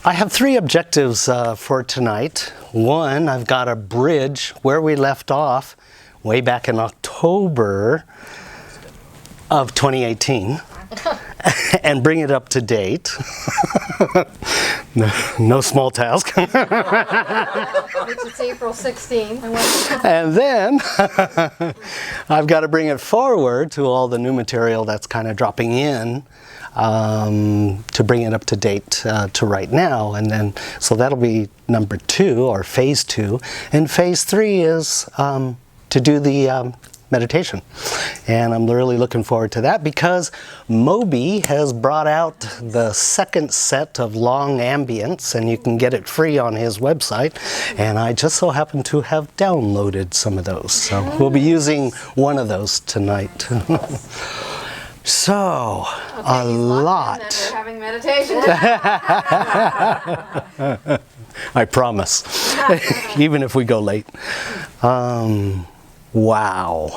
I have three objectives for tonight. One, I've got to bridge where we left off way back in October of 2018 and bring it up to date. No small task. It's April 16th. And then I've got to bring it forward to all the new material that's kind of dropping in to bring it up to date to right now. And then, so that'll be number 2 or phase 2. And phase 3 is to do the meditation. And I'm really looking forward to that because Moby has brought out the second set of long ambience, and you can get it free on his website. And I just so happen to have downloaded some of those. So we'll be using one of those tonight. So, okay, a lot. We're having meditation. I promise, even if we go late. Wow.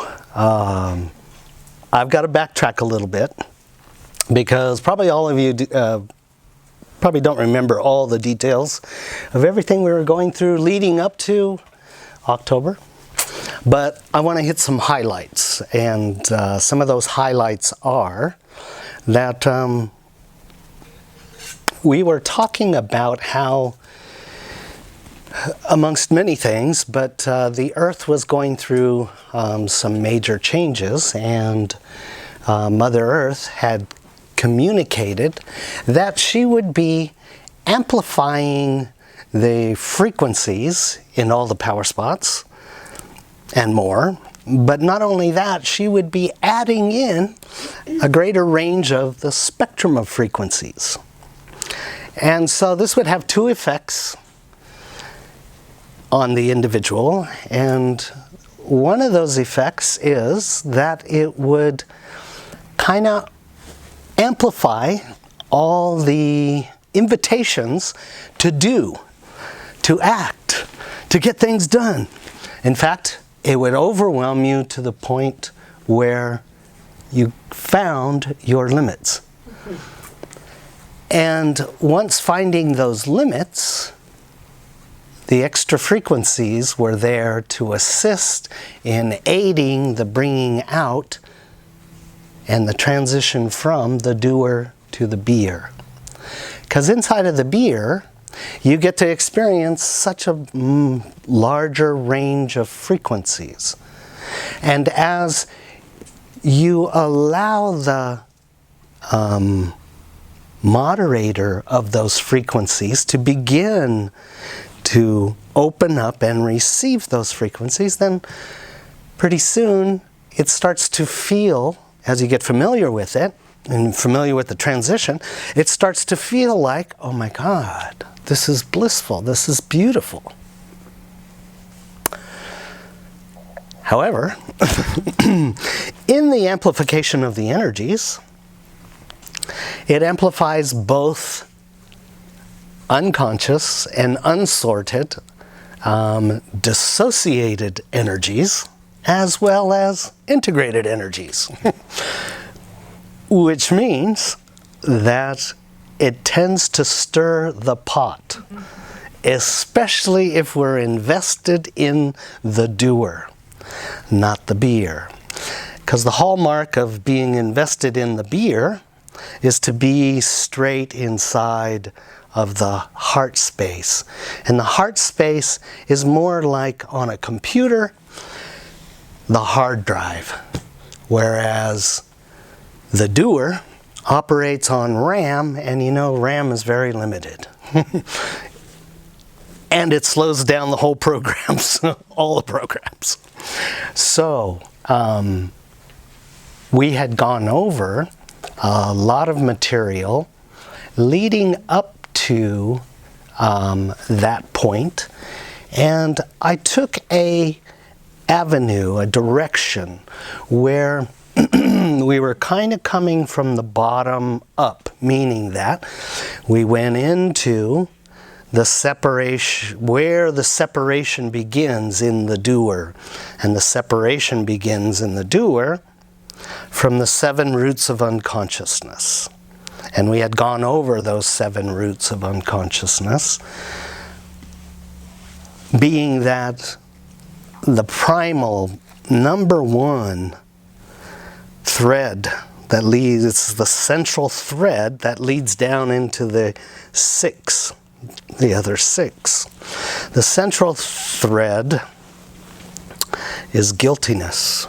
I've got to backtrack a little bit because probably all of you probably don't remember all the details of everything we were going through leading up to October. But I want to hit some highlights, and some of those highlights are that we were talking about how, amongst many things, but the Earth was going through some major changes, and Mother Earth had communicated that she would be amplifying the frequencies in all the power spots and more. But not only that, she would be adding in a greater range of the spectrum of frequencies. And so this would have 2 effects on the individual, and one of those effects is that it would kind of amplify all the invitations to do, to act, to get things done. In fact, it would overwhelm you to the point where you found your limits. And once finding those limits, the extra frequencies were there to assist in aiding the bringing out and the transition from the doer to the beer. Because inside of the beer, you get to experience such a larger range of frequencies. And as you allow the moderator of those frequencies to begin to open up and receive those frequencies, then pretty soon it starts to feel, as you get familiar with it and familiar with the transition, it starts to feel like, oh my God, this is blissful, this is beautiful. However, in the amplification of the energies, it amplifies both unconscious and unsorted, dissociated energies, as well as integrated energies. Which means that it tends to stir the pot, especially if we're invested in the doer, not the beer. Because the hallmark of being invested in the beer is to be straight inside of the heart space. And the heart space is more like on a computer, the hard drive, whereas the doer operates on RAM, and you know RAM is very limited. And it slows down the whole programs, all the programs. So we had gone over a lot of material leading up to that point, and I took a avenue, a direction where we were kind of coming from the bottom up, meaning that we went into the separation, where the separation begins in the doer, and the separation begins in the doer from the 7 roots of unconsciousness. And we had gone over those 7 roots of unconsciousness, being that the primal number 1 thread that leads, it's the central thread that leads down into the 6, the other 6. The central thread is guiltiness.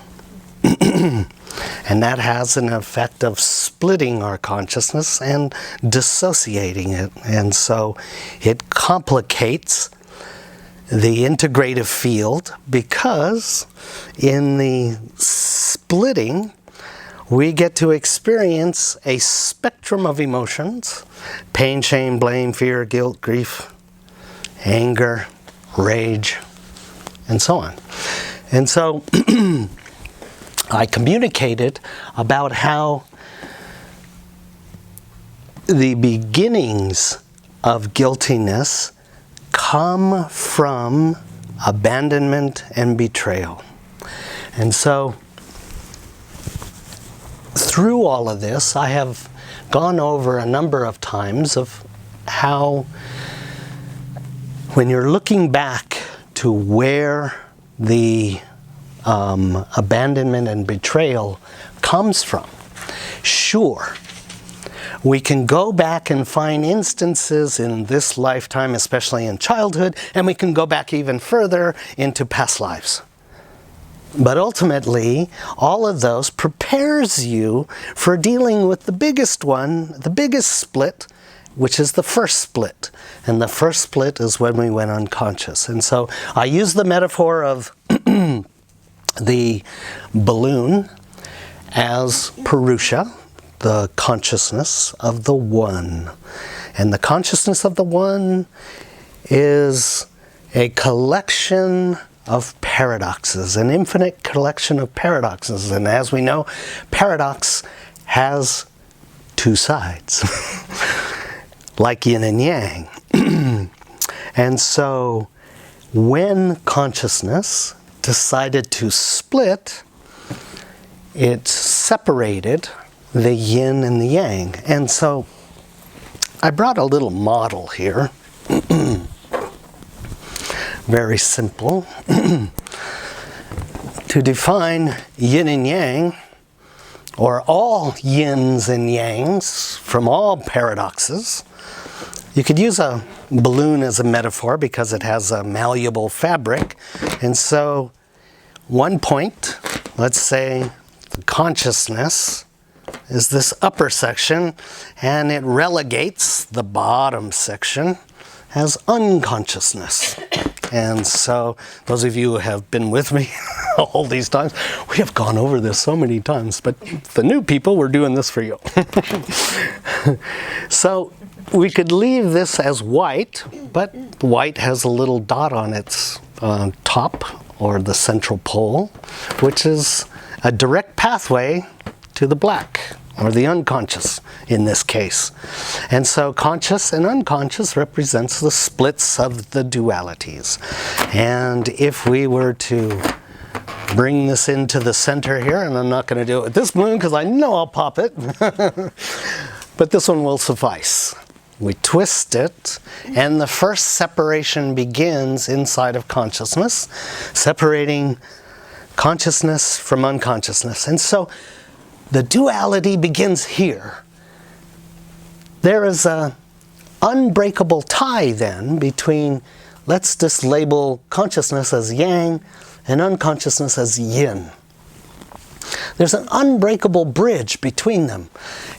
And that has an effect of splitting our consciousness and dissociating it. And so it complicates the integrative field, because in the splitting, we get to experience a spectrum of emotions: pain, shame, blame, fear, guilt, grief, anger, rage, and so on. And so I communicated about how the beginnings of guiltiness come from abandonment and betrayal. And so through all of this, I have gone over a number of times of how, when you're looking back to where the abandonment and betrayal comes from, sure, we can go back and find instances in this lifetime, especially in childhood, and we can go back even further into past lives. But ultimately, all of those prepares you for dealing with the biggest one, the biggest split, which is the first split. And the first split is when we went unconscious. And so I use the metaphor of the balloon as Purusha, the consciousness of the One. And the consciousness of the One is a collection of paradoxes, an infinite collection of paradoxes. And as we know, paradox has 2 sides, like yin and yang. And so when consciousness decided to split, it separated the yin and the yang. And so I brought a little model here. Very simple. To define yin and yang, or all yins and yangs from all paradoxes, you could use a balloon as a metaphor because it has a malleable fabric. And so one point, let's say the consciousness is this upper section, and it relegates the bottom section as unconsciousness. And so those of you who have been with me all these times, we have gone over this so many times, but the new people, we're doing this for you. So we could leave this as white, but white has a little dot on its top, or the central pole, which is a direct pathway to the black, or the unconscious in this case. And so conscious and unconscious represents the splits of the dualities. And if we were to bring this into the center here, and I'm not going to do it with this balloon because I know I'll pop it, but this one will suffice. We twist it, and the first separation begins inside of consciousness, separating consciousness from unconsciousness. And so the duality begins here. There is an unbreakable tie then between, let's just label consciousness as yang and unconsciousness as yin. There's an unbreakable bridge between them,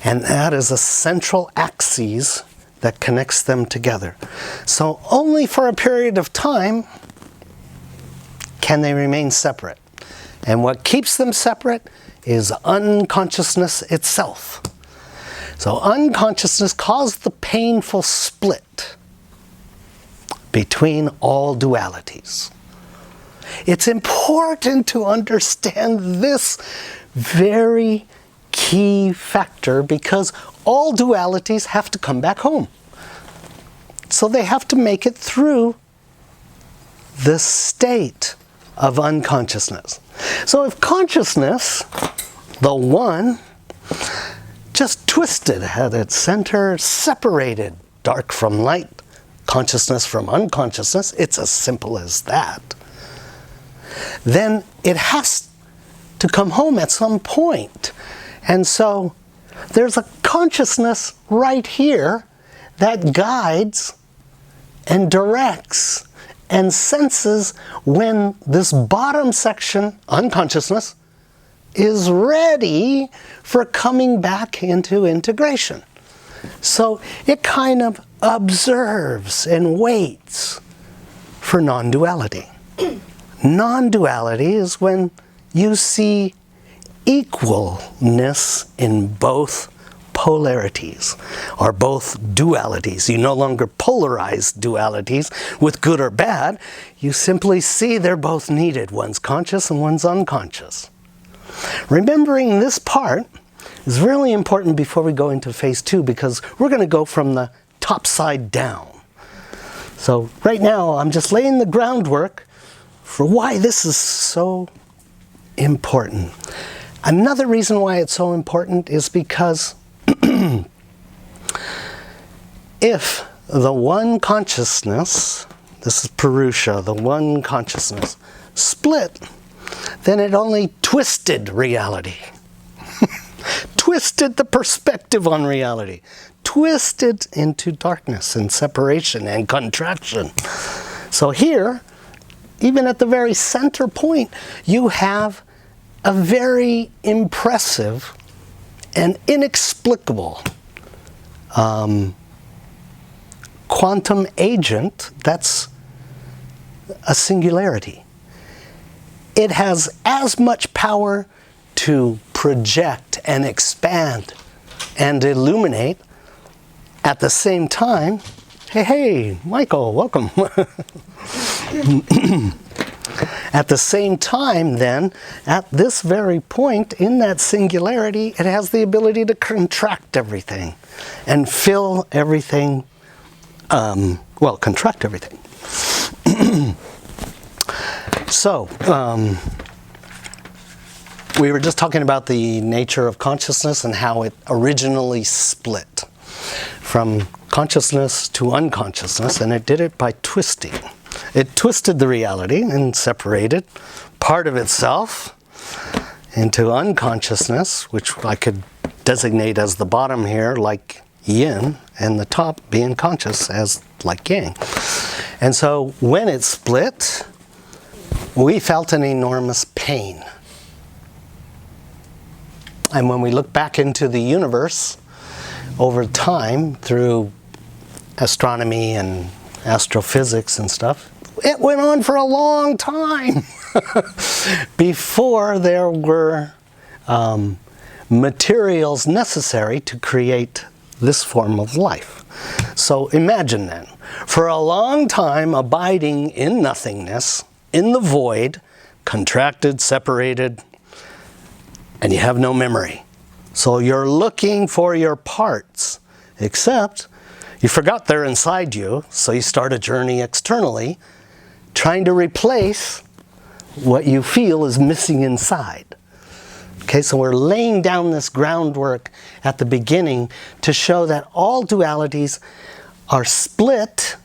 and that is a central axis that connects them together. So only for a period of time can they remain separate. And what keeps them separate is unconsciousness itself. So unconsciousness caused the painful split between all dualities. It's important to understand this very key factor, because all dualities have to come back home. So they have to make it through the state of unconsciousness. So if consciousness, the One, just twisted at its center, separated dark from light, consciousness from unconsciousness. It's as simple as that. Then it has to come home at some point. And so there's a consciousness right here that guides and directs and senses when this bottom section, unconsciousness, is ready for coming back into integration. So it kind of observes and waits for non-duality. Non-duality is when you see equalness in both polarities, or both dualities. You no longer polarize dualities with good or bad. You simply see they're both needed. One's conscious and one's unconscious. Remembering this part is really important before we go into phase 2, because we're going to go from the top side down. So right now I'm just laying the groundwork for why this is so important. Another reason why it's so important is because if the one consciousness, this is Purusha, the one consciousness, split, then it only twisted reality. Twisted the perspective on reality. Twisted into darkness and separation and contraction. So here, even at the very center point, you have a very impressive and inexplicable quantum agent that's a singularity. It has as much power to project and expand and illuminate at the same time. Hey, Michael, welcome. At the same time, then, at this very point in that singularity, it has the ability to contract everything and fill everything, contract everything. So, we were just talking about the nature of consciousness and how it originally split from consciousness to unconsciousness, and it did it by twisting. It twisted the reality and separated part of itself into unconsciousness, which I could designate as the bottom here, like yin, and the top being conscious as like yang. And so when it split, we felt an enormous pain. And when we look back into the universe over time through astronomy and astrophysics and stuff, it went on for a long time before there were materials necessary to create this form of life. So imagine then, for a long time abiding in nothingness, in the void, contracted, separated, and you have no memory. So you're looking for your parts, except you forgot they're inside you, so you start a journey externally, trying to replace what you feel is missing inside. Okay, so we're laying down this groundwork at the beginning to show that all dualities are split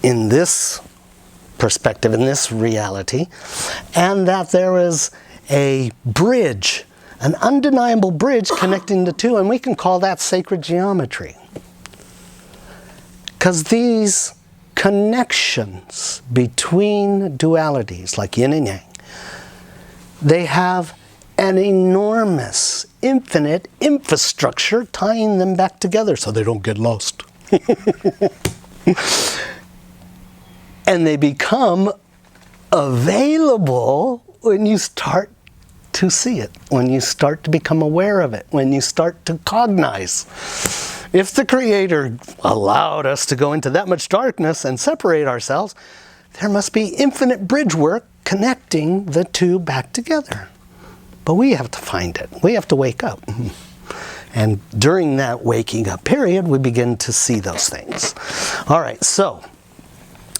in this perspective, in this reality, and that there is a bridge, an undeniable bridge connecting the two, and we can call that sacred geometry. Because these connections between dualities, like yin and yang, they have an enormous, infinite infrastructure tying them back together so they don't get lost. And they become available when you start to see it, when you start to become aware of it, when you start to cognize. If the Creator allowed us to go into that much darkness and separate ourselves, there must be infinite bridge work connecting the two back together. But we have to find it. We have to wake up. And during that waking up period, we begin to see those things. All right, so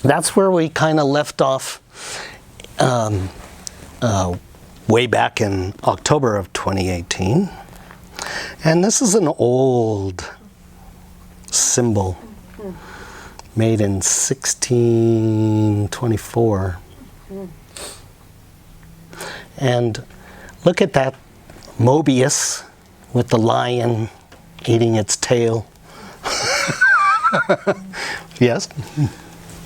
that's where we kind of left off way back in October of 2018. And this is an old symbol made in 1624. And look at that Mobius with the lion eating its tail. Yes?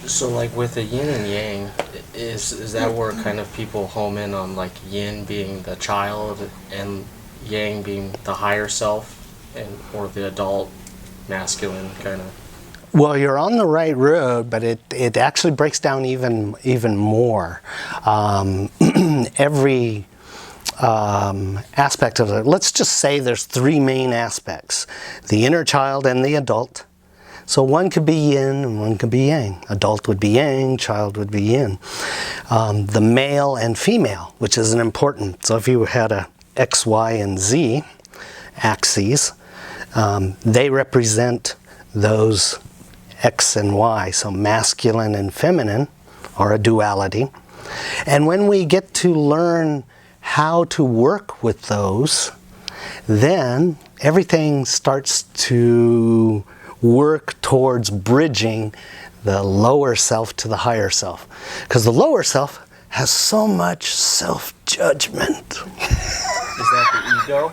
So like with the yin and yang, is that where kind of people home in on like yin being the child and yang being the higher self and or the adult masculine kind of? Well, you're on the right road, but it actually breaks down even more. Every aspect of it. Let's just say there's three main aspects: the inner child and the adult. So one could be yin and one could be yang. Adult would be yang, child would be yin. The male and female, which is an important. So if you had a X, Y, and Z axes, they represent those X and Y. So masculine and feminine are a duality. And when we get to learn how to work with those, then everything starts to work towards bridging the lower self to the higher self. Because the lower self has so much self-judgment. Is that the ego?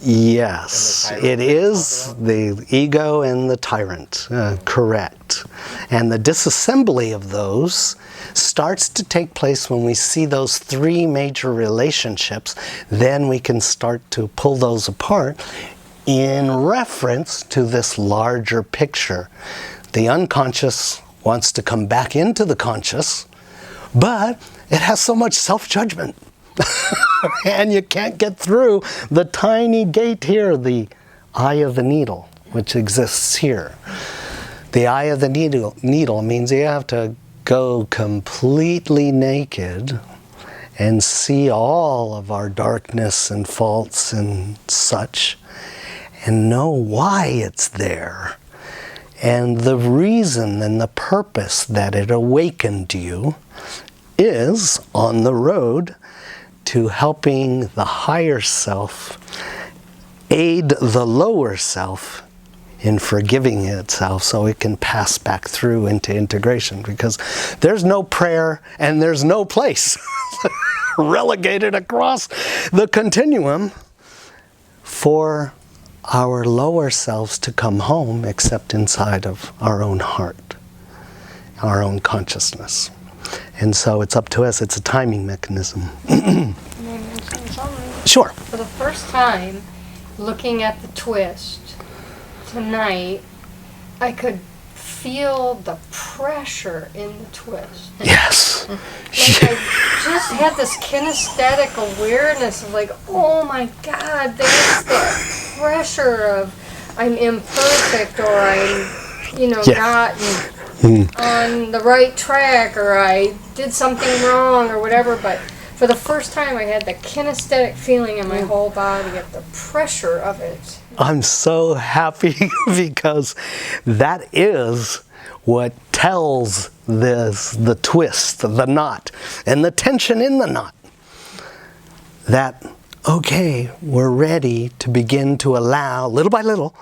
Yes, it is the ego and the tyrant, correct. And the disassembly of those starts to take place when we see those three major relationships. Then we can start to pull those apart in reference to this larger picture. The unconscious wants to come back into the conscious, but it has so much self-judgment. And you can't get through the tiny gate here, the eye of the needle, which exists here. The eye of the needle means you have to go completely naked and see all of our darkness and faults and such, and know why it's there. And the reason and the purpose that it awakened you is on the road to helping the higher self aid the lower self in forgiving itself so it can pass back through into integration, because there's no prayer and there's no place relegated across the continuum for our lower selves to come home except inside of our own heart, our own consciousness. And so it's up to us. It's a timing mechanism. May I mention something? Sure. For the first time, looking at the twist tonight, I could feel the pressure in the twist. Yes. Like I just had this kinesthetic awareness of like, oh my God, that's the pressure of I'm imperfect, or I'm, not on the right track, or I did something wrong or whatever. But for the first time, I had the kinesthetic feeling in my whole body of the pressure of it. I'm so happy because that is what tells the twist, the knot, and the tension in the knot. That, okay, we're ready to begin to allow, little by little,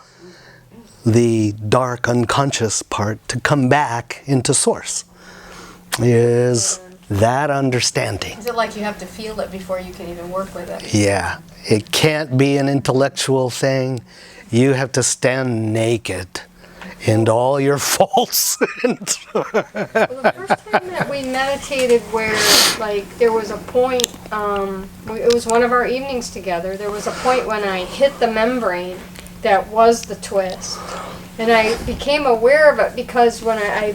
the dark unconscious part to come back into source. Is that understanding. Is it like you have to feel it before you can even work with it? Yeah, it can't be an intellectual thing. You have to stand naked in all your faults. Well, the first time that we meditated where, there was a point, it was one of our evenings together, there was a point when I hit the membrane that was the twist. And I became aware of it because when I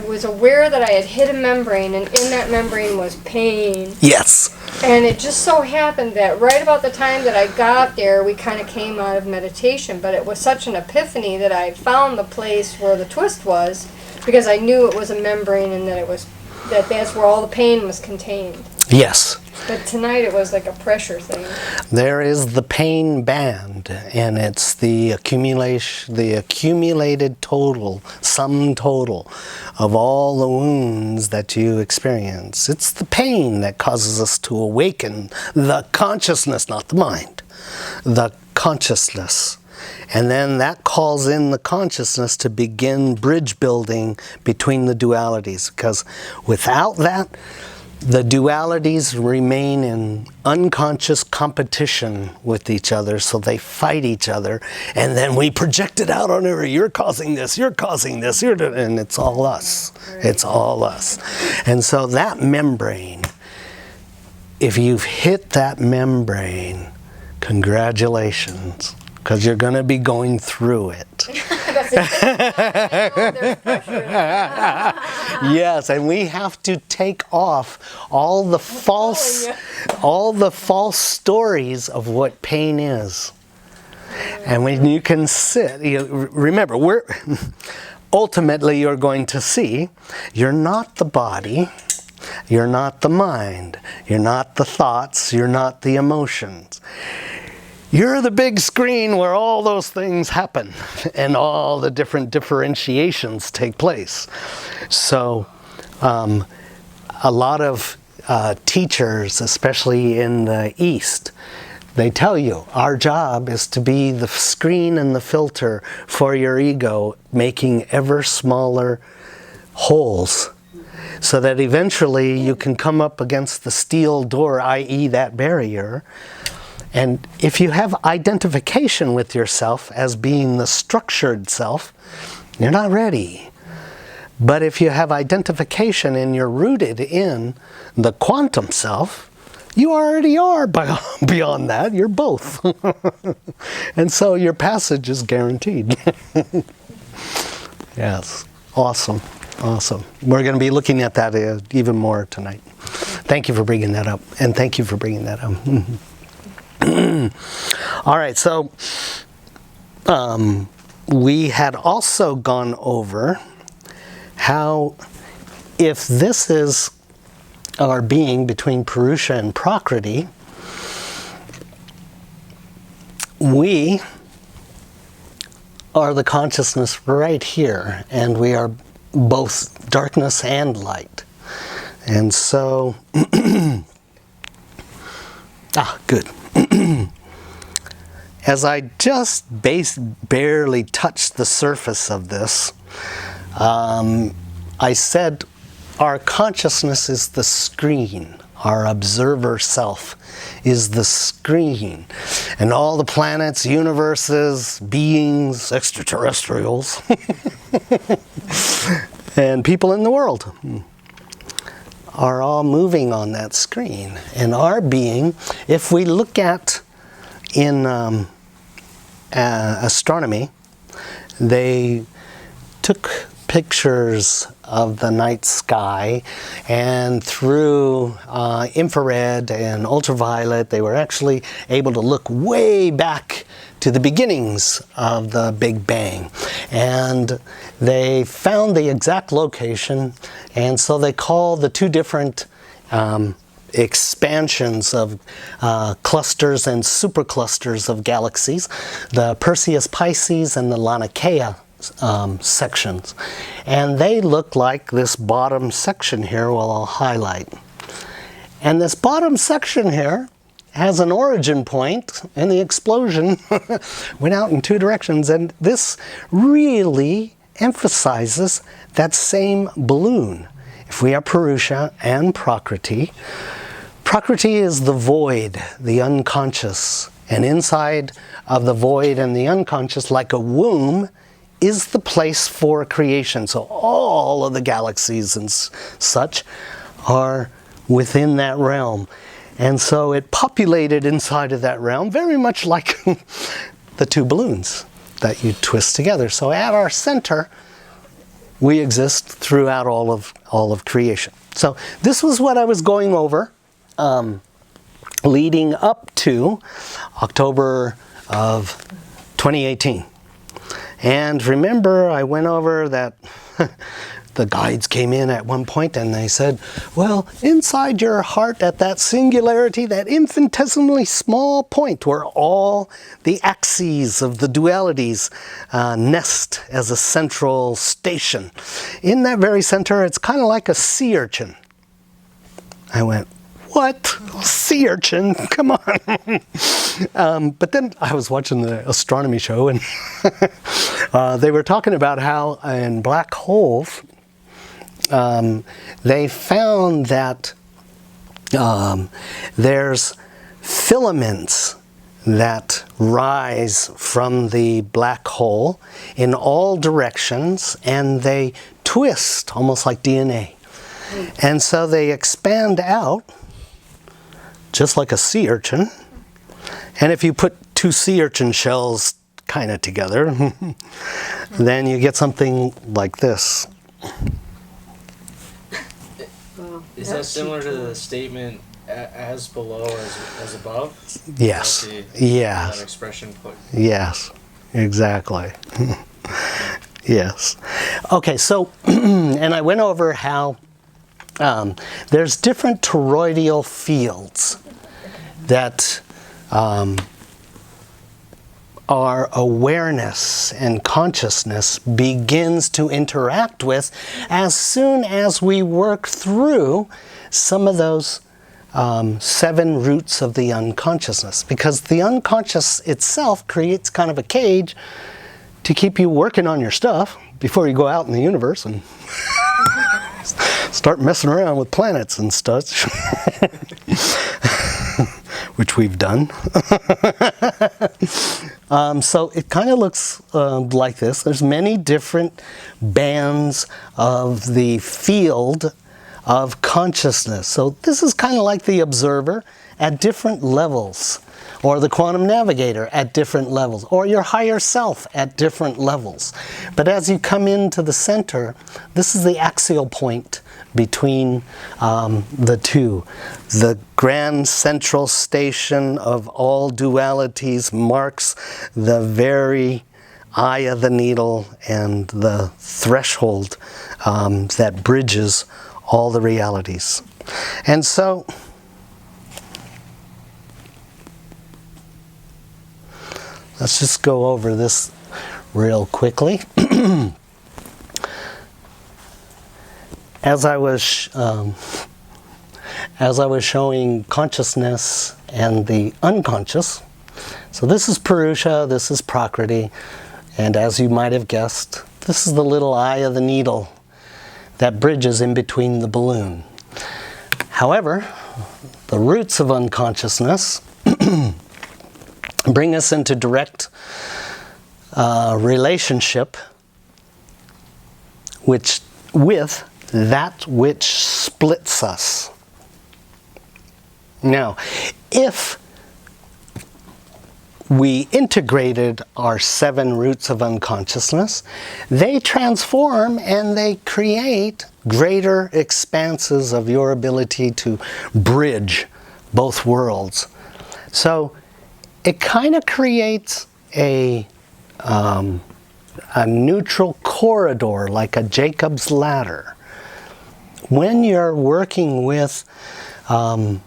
was aware that I had hit a membrane, and in that membrane was pain. Yes. And it just so happened that right about the time that I got there, we kind of came out of meditation. But it was such an epiphany that I found the place where the twist was, because I knew it was a membrane and that that's where all the pain was contained. Yes. But tonight it was like a pressure thing. There is the pain band, and it's the accumulated total, sum total of all the wounds that you experience. It's the pain that causes us to awaken the consciousness, not the mind. The consciousness. And then that calls in the consciousness to begin bridge building between the dualities. Because without that, the dualities remain in unconscious competition with each other, so they fight each other. And then we project it out on her. You're causing this, and it's all us. It's all us. And so that membrane, if you've hit that membrane, congratulations. Because you're going to be going through it. Yes, and we have to take off all the false stories of what pain is. And when you can sit, remember, ultimately you're going to see you're not the body, you're not the mind, you're not the thoughts, you're not the emotions. You're the big screen where all those things happen and all the different differentiations take place. So a lot of teachers, especially in the East, they tell you our job is to be the screen and the filter for your ego, making ever smaller holes so that eventually you can come up against the steel door, i.e. that barrier. And if you have identification with yourself as being the structured self, you're not ready. But if you have identification and you're rooted in the quantum self, you already are beyond that. You're both. And so your passage is guaranteed. Yes. Awesome. Awesome. We're going to be looking at that even more tonight. Thank you for bringing that up. And thank you for bringing that up. All right, so we had also gone over how if this is our being between Purusha and Prakriti, we are the consciousness right here, and we are both darkness and light. And so, good. As I just barely touched the surface of this, I said our consciousness is the screen. Our observer self is the screen. And all the planets, universes, beings, extraterrestrials, and people in the world are all moving on that screen. And our being, if we look at in astronomy, they took pictures of the night sky, and through infrared and ultraviolet, they were actually able to look way back to the beginnings of the Big Bang. And they found the exact location, and so they call the two different expansions of clusters and superclusters of galaxies, the Perseus Pisces and the Laniakea sections. And they look like this bottom section here, well, I'll highlight. And this bottom section here has an origin point, and the explosion went out in two directions. And this really emphasizes that same balloon. If we are Purusha and Prakriti, Prakriti is the void, the unconscious. And inside of the void and the unconscious, like a womb, is the place for creation. So all of the galaxies and such are within that realm. And so it populated inside of that realm, very much like the two balloons that you twist together. So at our center, we exist throughout all of creation. So this was what I was going over leading up to October of 2018. And remember, I went over that the guides came in at one point and they said, well, inside your heart at that singularity, that infinitesimally small point where all the axes of the dualities nest as a central station. In that very center, it's kind of like a sea urchin. I went, what? Sea urchin? Come on. But then I was watching the astronomy show, and they were talking about how in black holes, they found that there's filaments that rise from the black hole in all directions, and they twist almost like DNA. And so they expand out just like a sea urchin. And if you put two sea urchin shells kind of together, then you get something like this. Is that similar to the statement as below as above? Yes. Yes. That expression put. Yes. Exactly. Yes. Okay, so, and I went over how there's different toroidal fields that our awareness and consciousness begins to interact with as soon as we work through some of those 7 roots of the unconsciousness. Because the unconscious itself creates kind of a cage to keep you working on your stuff before you go out in the universe and start messing around with planets and stuff, which we've done. So it kind of looks like this. There's many different bands of the field of consciousness. So this is kind of like the observer at different levels, or the quantum navigator at different levels, or your higher self at different levels. But as you come into the center, this is the axial point between the two. The grand central station of all dualities marks the very eye of the needle and the threshold that bridges all the realities. And so, let's just go over this real quickly. As I was showing consciousness and the unconscious, so this is Purusha, this is Prakriti, and as you might have guessed, this is the little eye of the needle that bridges in between the balloon. However, the roots of unconsciousness bring us into direct relationship with that which splits us. Now, if we integrated our 7 roots of unconsciousness, they transform and they create greater expanses of your ability to bridge both worlds. So it kind of creates a neutral corridor, like a Jacob's ladder. When you're working with the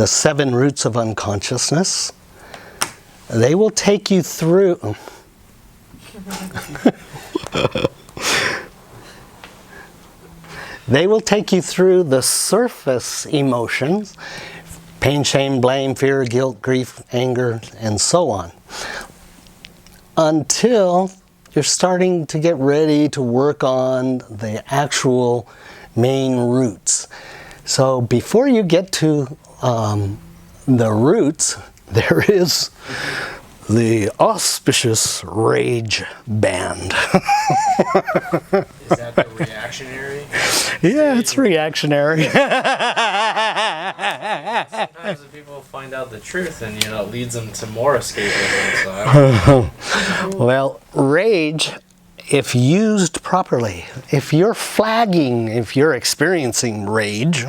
7 roots of unconsciousness, they will take you through. They will take you through the surface emotions: pain, shame, blame, fear, guilt, grief, anger, and so on, until you're starting to get ready to work on the actual main roots. So before you get to the roots, there is the auspicious rage band. Is that the reactionary? Yeah, it's reactionary. Sometimes if people find out the truth, and it leads them to more escapism. So Well, rage, if used properly, if you're flagging, if you're experiencing rage,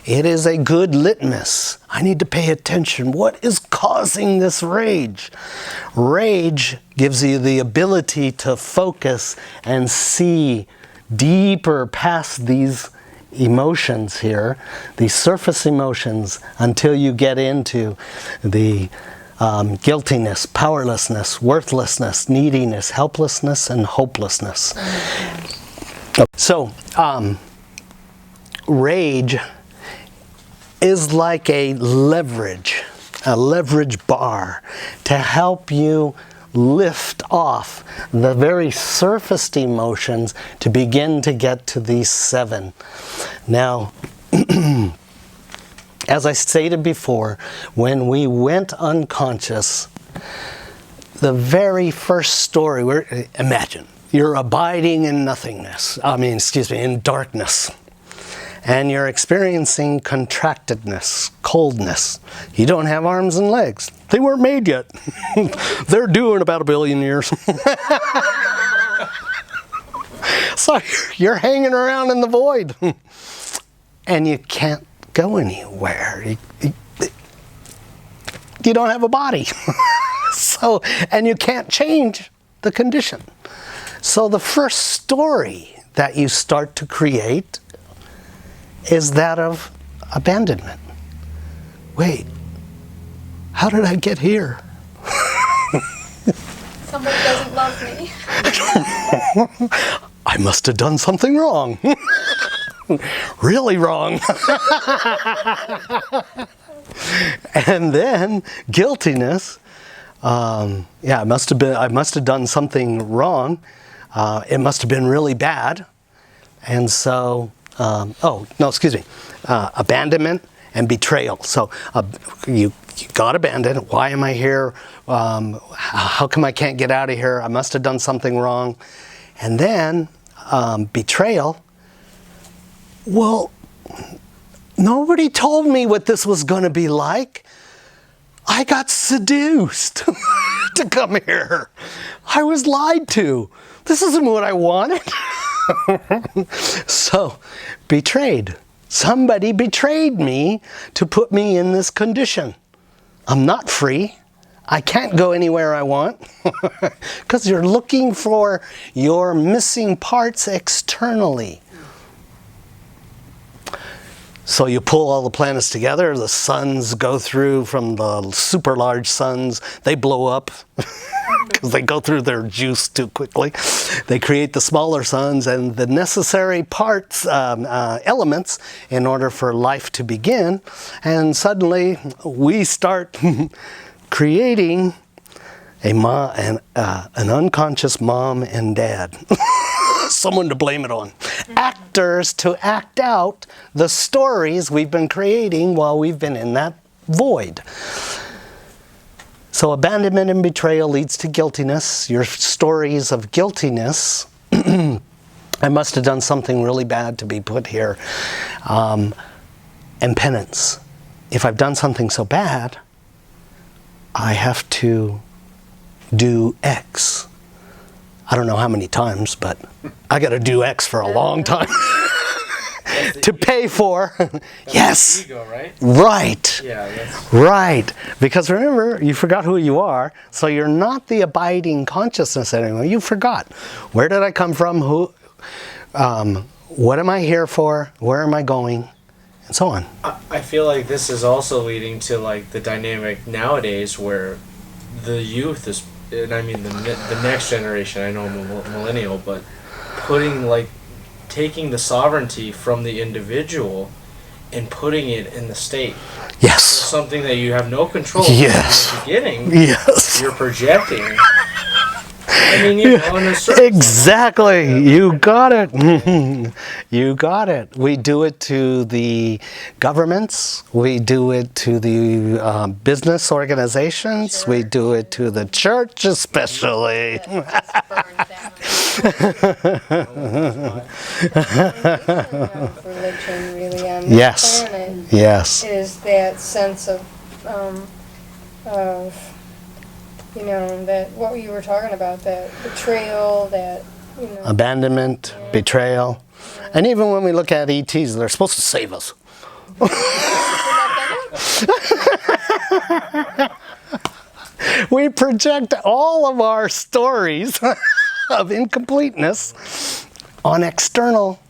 it is a good litmus. I need to pay attention. What is causing this rage? Rage gives you the ability to focus and see deeper past these emotions here, these surface emotions, until you get into the guiltiness, powerlessness, worthlessness, neediness, helplessness, and hopelessness. So, rage is like a leverage bar to help you lift off the very surfaced emotions to begin to get to these 7. Now, as I stated before, when we went unconscious, the very first story, imagine, you're abiding in nothingness, in darkness. And you're experiencing contractedness, coldness. You don't have arms and legs. They weren't made yet. They're due in about 1 billion years. So you're hanging around in the void. And you can't go anywhere. You don't have a body. And you can't change the condition. So the first story that you start to create is that of abandonment. Wait, how did I get here? Somebody doesn't love me. I must have done something wrong. Really wrong. And then guiltiness. I must have done something wrong. It must have been really bad. And so, abandonment and betrayal. So you got abandoned. Why am I here? How come I can't get out of here? I must have done something wrong. And then betrayal. Well, nobody told me what this was going to be like. I got seduced to come here. I was lied to. This isn't what I wanted. So, betrayed. Somebody betrayed me to put me in this condition. I'm not free. I can't go anywhere I want. Because you're looking for your missing parts externally. So you pull all the planets together, the suns go through from the super large suns, they blow up because they go through their juice too quickly. They create the smaller suns and the necessary parts, elements in order for life to begin. And suddenly we start creating an unconscious mom and dad. Someone to blame it on. Actors to act out the stories we've been creating while we've been in that void. So abandonment and betrayal leads to guiltiness. Your stories of guiltiness, I must have done something really bad to be put here. And penance. If I've done something so bad, I have to do X. I don't know how many times, but I got to do X for a long time to pay for. Yes. Ego, right? Right. Yeah. That's... Right. Because remember, you forgot who you are, so you're not the abiding consciousness anymore. You forgot. Where did I come from? Who? What am I here for? Where am I going? And so on. I feel like this is also leading to like the dynamic nowadays where the youth is. And I mean the next generation, I know I'm a millennial, but taking the sovereignty from the individual and putting it in the state. Yes. So something that you have no control yes. in the beginning. Yes. You're projecting. I mean, you know, in a certain exactly. You got it. You got it. We do it to the governments. We do it to the business organizations. Sure. We do it to the church, especially. Religion really on this yes. planet Yes. is that sense of you know, that what you were talking about, that betrayal, that, you know. Abandonment, betrayal. Yeah. And even when we look at ETs, they're supposed to save us. We project all of our stories of incompleteness on external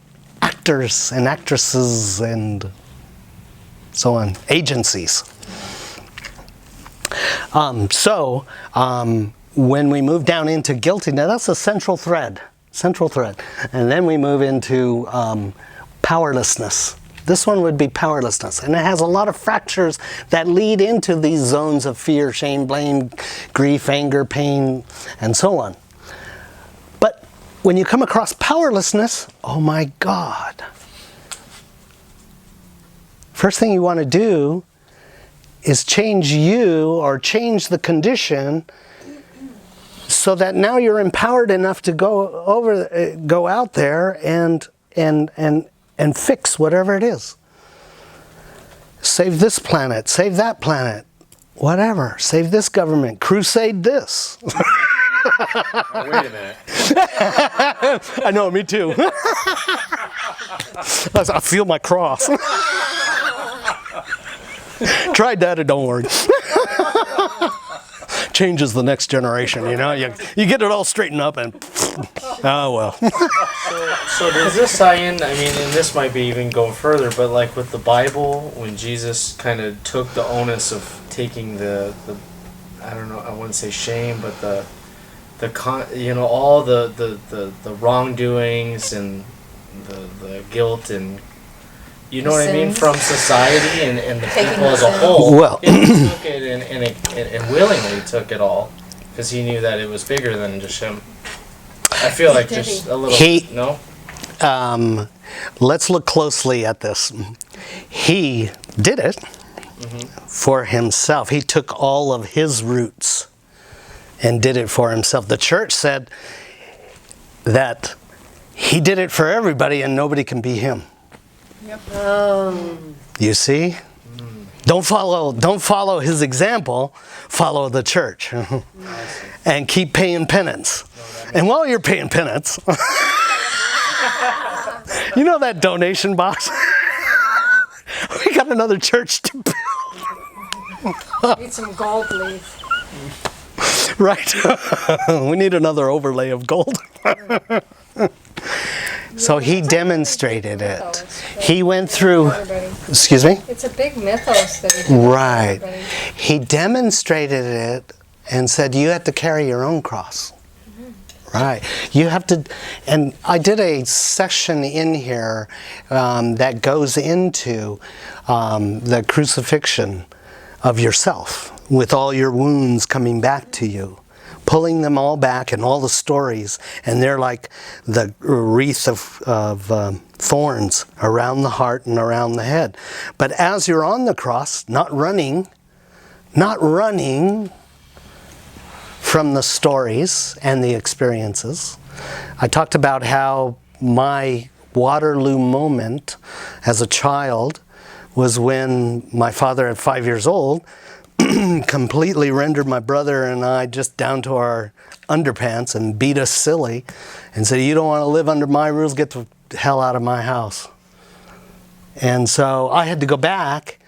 actors and actresses and so on, agencies. When we move down into guiltiness, that's a central thread. And then we move into powerlessness. This one would be powerlessness. And it has a lot of fractures that lead into these zones of fear, shame, blame, grief, anger, pain, and so on. But when you come across powerlessness, oh my God. First thing you want to do is change you, or change the condition, so that now you're empowered enough to go out there and fix whatever it is. Save this planet, save that planet, whatever. Save this government, crusade this. Oh, wait a minute. I know, me too. I feel my cross. Tried that, it don't work. Changes the next generation, you know. You get it all straightened up and oh well. So does this tie in? I mean, and this might be even go further, but like with the Bible, when Jesus kind of took the onus of taking the I don't know, I wouldn't say shame, but all the wrongdoings and the guilt and you know what I mean, from society and the people as a whole. Well, he took it and willingly took it all because he knew that it was bigger than just him. I feel like just a little. No. Let's look closely at this. He did it for himself. He took all of his roots and did it for himself. The church said that he did it for everybody and nobody can be him. Yep. You see? Don't follow his example, follow the church. And keep paying penance. And while you're paying penance, you know that donation box? We got another church to build. Need some gold leaf. Right. We need another overlay of gold. So he demonstrated it. He went through, excuse me? It's a big mythos that he did. Right. He demonstrated it and said you have to carry your own cross. Right. You have to, and I did a session in here that goes into the crucifixion of yourself with all your wounds coming back to you. Pulling them all back and all the stories, and they're like the wreath of thorns around the heart and around the head. But as you're on the cross, not running from the stories and the experiences. I talked about how my Waterloo moment as a child was when my father at 5 years old completely rendered my brother and I just down to our underpants and beat us silly and said, you don't want to live under my rules, get the hell out of my house. And so I had to go back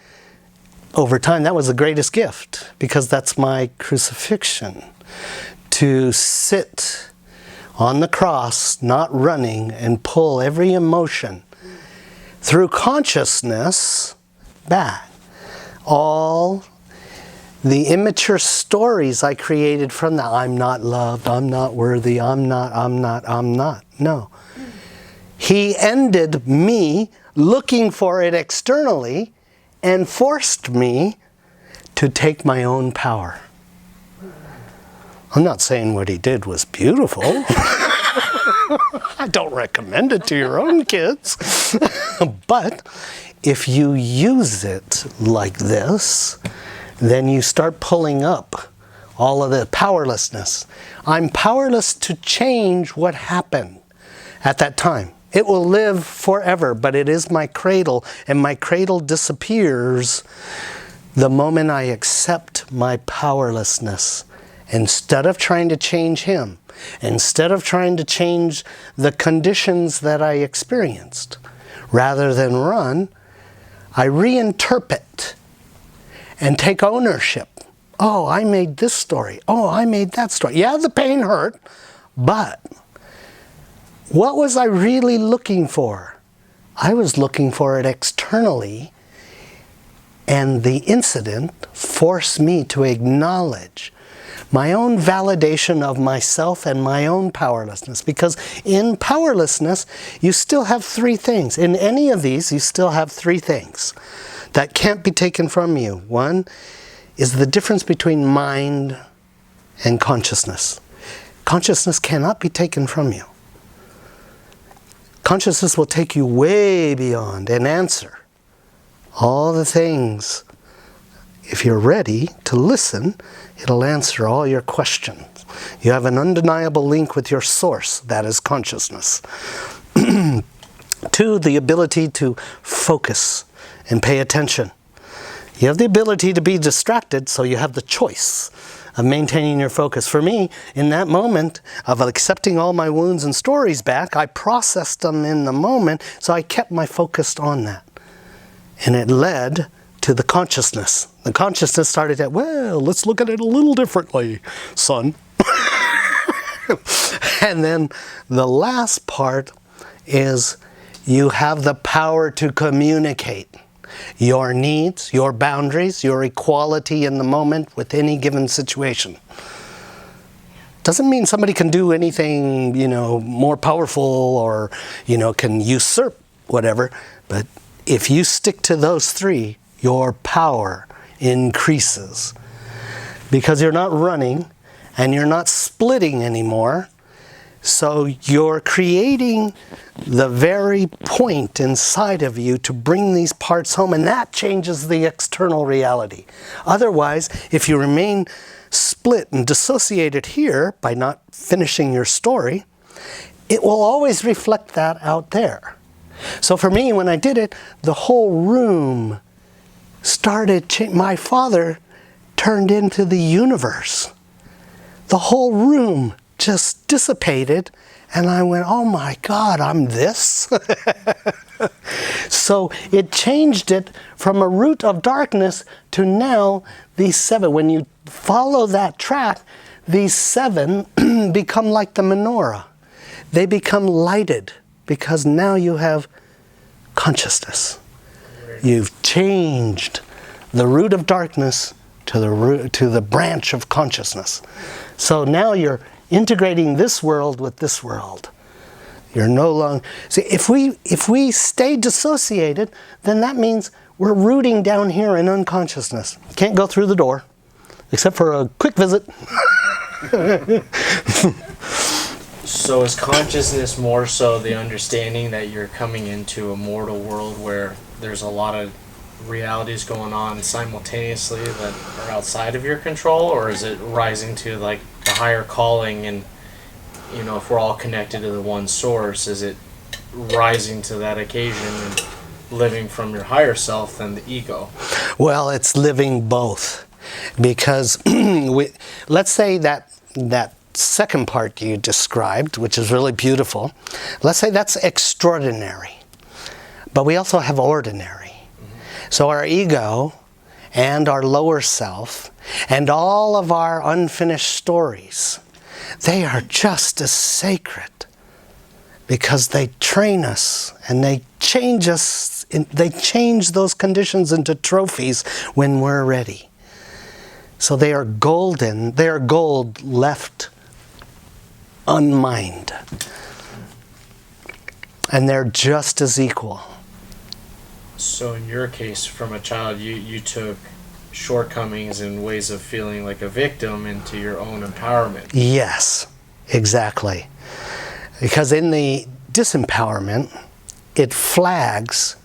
over time. That was the greatest gift because that's my crucifixion. To sit on the cross, not running, and pull every emotion through consciousness back. All the immature stories I created from that, I'm not loved, I'm not worthy, I'm not. No. He ended me looking for it externally and forced me to take my own power. I'm not saying what he did was beautiful. I don't recommend it to your own kids. But if you use it like this, then you start pulling up all of the powerlessness. I'm powerless to change what happened at that time. It will live forever, but it is my cradle, and my cradle disappears the moment I accept my powerlessness. Instead of trying to change him, instead of trying to change the conditions that I experienced, rather than run, I reinterpret and take ownership. Oh, I made this story. Oh, I made that story. Yeah, the pain hurt, but what was I really looking for? I was looking for it externally, and the incident forced me to acknowledge my own validation of myself and my own powerlessness. Because in powerlessness, you still have three things. In any of these, you still have three things that can't be taken from you. One is the difference between mind and consciousness. Consciousness cannot be taken from you. Consciousness will take you way beyond and answer all the things. If you're ready to listen, it'll answer all your questions. You have an undeniable link with your source, that is consciousness. Two, the ability to focus and pay attention. You have the ability to be distracted, so you have the choice of maintaining your focus. For me, in that moment of accepting all my wounds and stories back, I processed them in the moment, so I kept my focus on that. And it led to the consciousness. The consciousness started at, well, let's look at it a little differently, son. And then the last part is you have the power to communicate your needs, your boundaries, your equality in the moment with any given situation. Doesn't mean somebody can do anything, more powerful or, can usurp whatever, but if you stick to those three, your power increases. Because you're not running and you're not splitting anymore. So you're creating the very point inside of you to bring these parts home, and that changes the external reality. Otherwise, if you remain split and dissociated here by not finishing your story, it will always reflect that out there. So for me, when I did it, the whole room started my father turned into the universe. The whole room just dissipated, and I went, oh my God, I'm this? So it changed it from a root of darkness to now these seven. When you follow that track, these seven become like the menorah. They become lighted because now you have consciousness. You've changed the root of darkness to the branch of consciousness. So now you're integrating this world with this world. You're no longer... See, if we stay dissociated, then that means we're rooting down here in unconsciousness. Can't go through the door, except for a quick visit. So is consciousness more so the understanding that you're coming into a mortal world where there's a lot of realities going on simultaneously that are outside of your control, or is it rising to like the higher calling, and if we're all connected to the one source, is it rising to that occasion and living from your higher self than the ego? Well, it's living both, because let's say that second part you described, which is really beautiful, let's say that's extraordinary, but we also have ordinary. So our ego and our lower self and all of our unfinished stories, they are just as sacred because they train us and they change us, they change those conditions into trophies when we're ready. So they are golden, they are gold left unmined. And they're just as equal. So in your case, from a child, you took shortcomings and ways of feeling like a victim into your own empowerment. Yes, exactly. Because in the disempowerment, it flags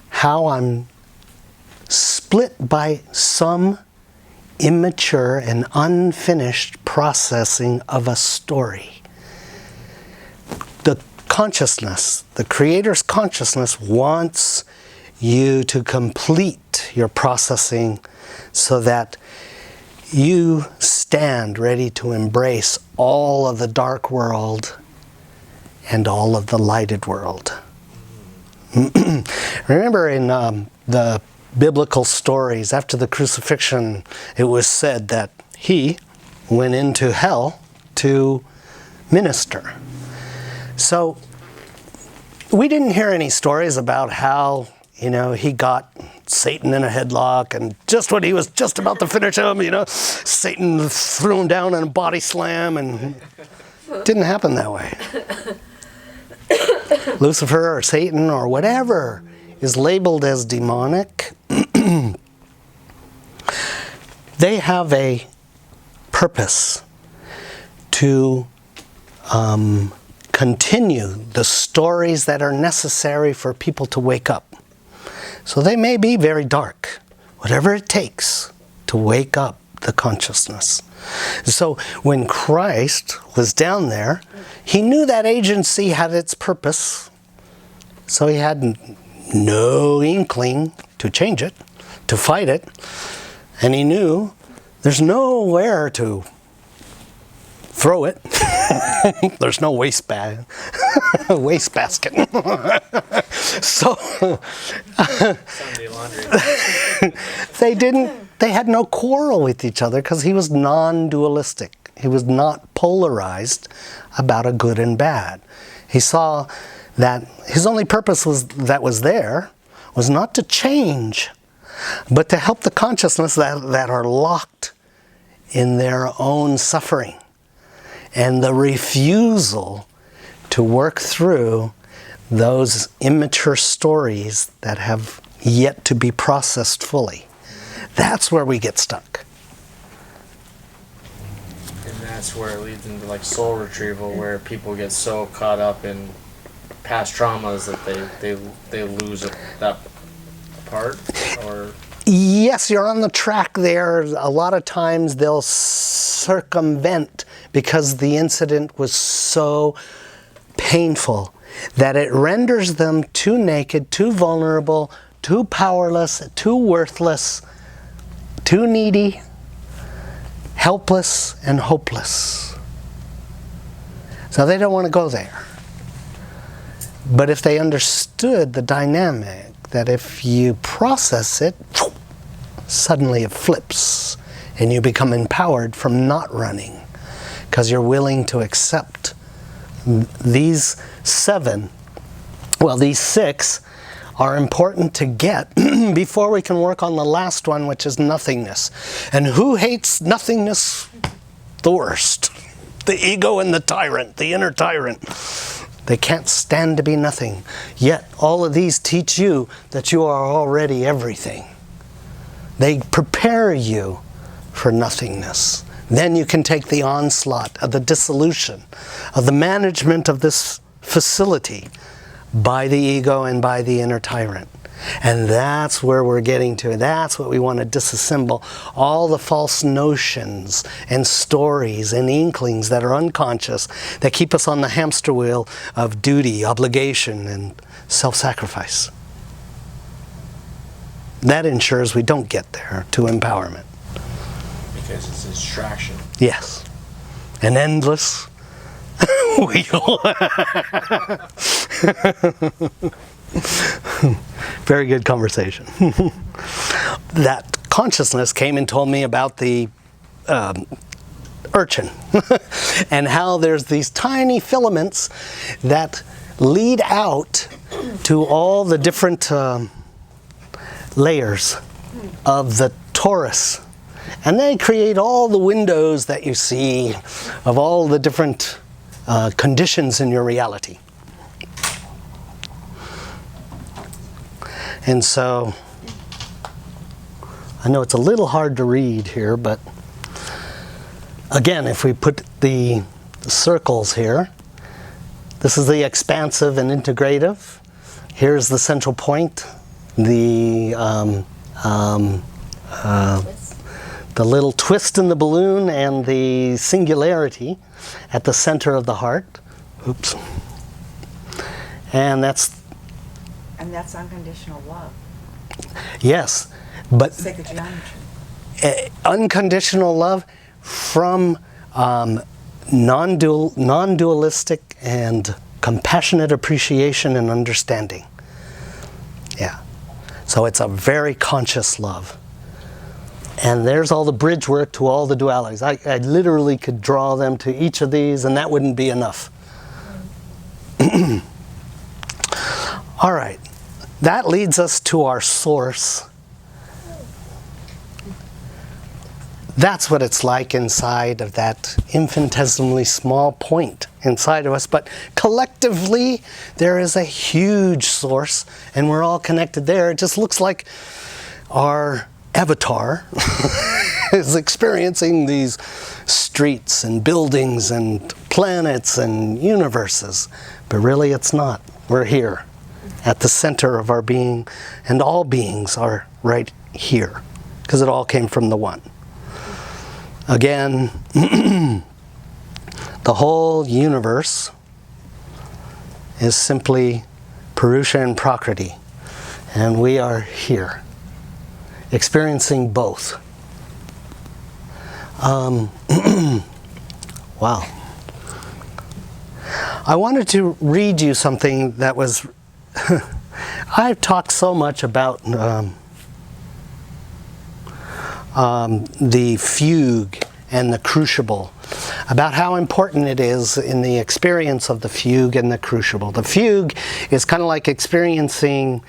how I'm split by some immature and unfinished processing of a story. The consciousness, the Creator's consciousness wants you to complete your processing so that you stand ready to embrace all of the dark world and all of the lighted world. Remember in the biblical stories, after the crucifixion, it was said that he went into hell to minister. So we didn't hear any stories about how he got Satan in a headlock, and just when he was just about to finish him, Satan threw him down in a body slam, and it didn't happen that way. Lucifer or Satan or whatever is labeled as demonic. They have a purpose to continue the stories that are necessary for people to wake up. So they may be very dark, whatever it takes to wake up the consciousness. So when Christ was down there, he knew that agency had its purpose, so he had no inkling to change it, to fight it, and he knew there's nowhere to throw it. There's no wastebasket. So Sunday laundry. they had no quarrel with each other because he was non-dualistic. He was not polarized about a good and bad. He saw that his only purpose was not to change, but to help the consciousness that are locked in their own suffering, and the refusal to work through those immature stories that have yet to be processed fully. That's where we get stuck. And that's where it leads into like soul retrieval, where people get so caught up in past traumas that they lose that part, or... Yes, you're on the track there. A lot of times they'll circumvent because the incident was so painful that it renders them too naked, too vulnerable, too powerless, too worthless, too needy, helpless, and hopeless. So they don't want to go there. But if they understood the dynamic, that if you process it, suddenly it flips and you become empowered from not running because you're willing to accept these these 6 are important to get before we can work on the last one, which is nothingness. And who hates nothingness the worst? The ego and the tyrant, the inner tyrant. They can't stand to be nothing. Yet all of these teach you that you are already everything. They prepare you for nothingness. Then you can take the onslaught of the dissolution, of the management of this facility by the ego and by the inner tyrant. And that's where we're getting to. That's what we want to disassemble. All the false notions and stories and inklings that are unconscious that keep us on the hamster wheel of duty, obligation, and self-sacrifice. That ensures we don't get there to empowerment. Because it's a distraction. Yes. An endless wheel. Very good conversation. That consciousness came and told me about the urchin and how there's these tiny filaments that lead out to all the different layers of the torus. And they create all the windows that you see of all the different conditions in your reality. And so, I know it's a little hard to read here, but again, if we put the circles here, this is the expansive and integrative. Here's the central point, the little twist in the balloon and the singularity at the center of the heart. Oops. And that's unconditional love. Yes, but Sacred geometry. Unconditional love from non-dualistic and compassionate appreciation and understanding. Yeah. So it's a very conscious love. And there's all the bridge work to all the dualities. I literally could draw them to each of these, and that wouldn't be enough. All right. That leads us to our source That's what it's like inside of that infinitesimally small point inside of us. But collectively, there is a huge source, and we're all connected there. It just looks like our avatar is experiencing these streets and buildings and planets and universes. But really, it's not. We're here at the center of our being, and all beings are right here because it all came from the One. Again, the whole universe is simply Purusha and Prakriti, and we are here, experiencing both. Wow. I wanted to read you something that was... I've talked so much about the fugue and the crucible, about how important it is in the experience of the fugue and the crucible. The fugue is kind of like experiencing,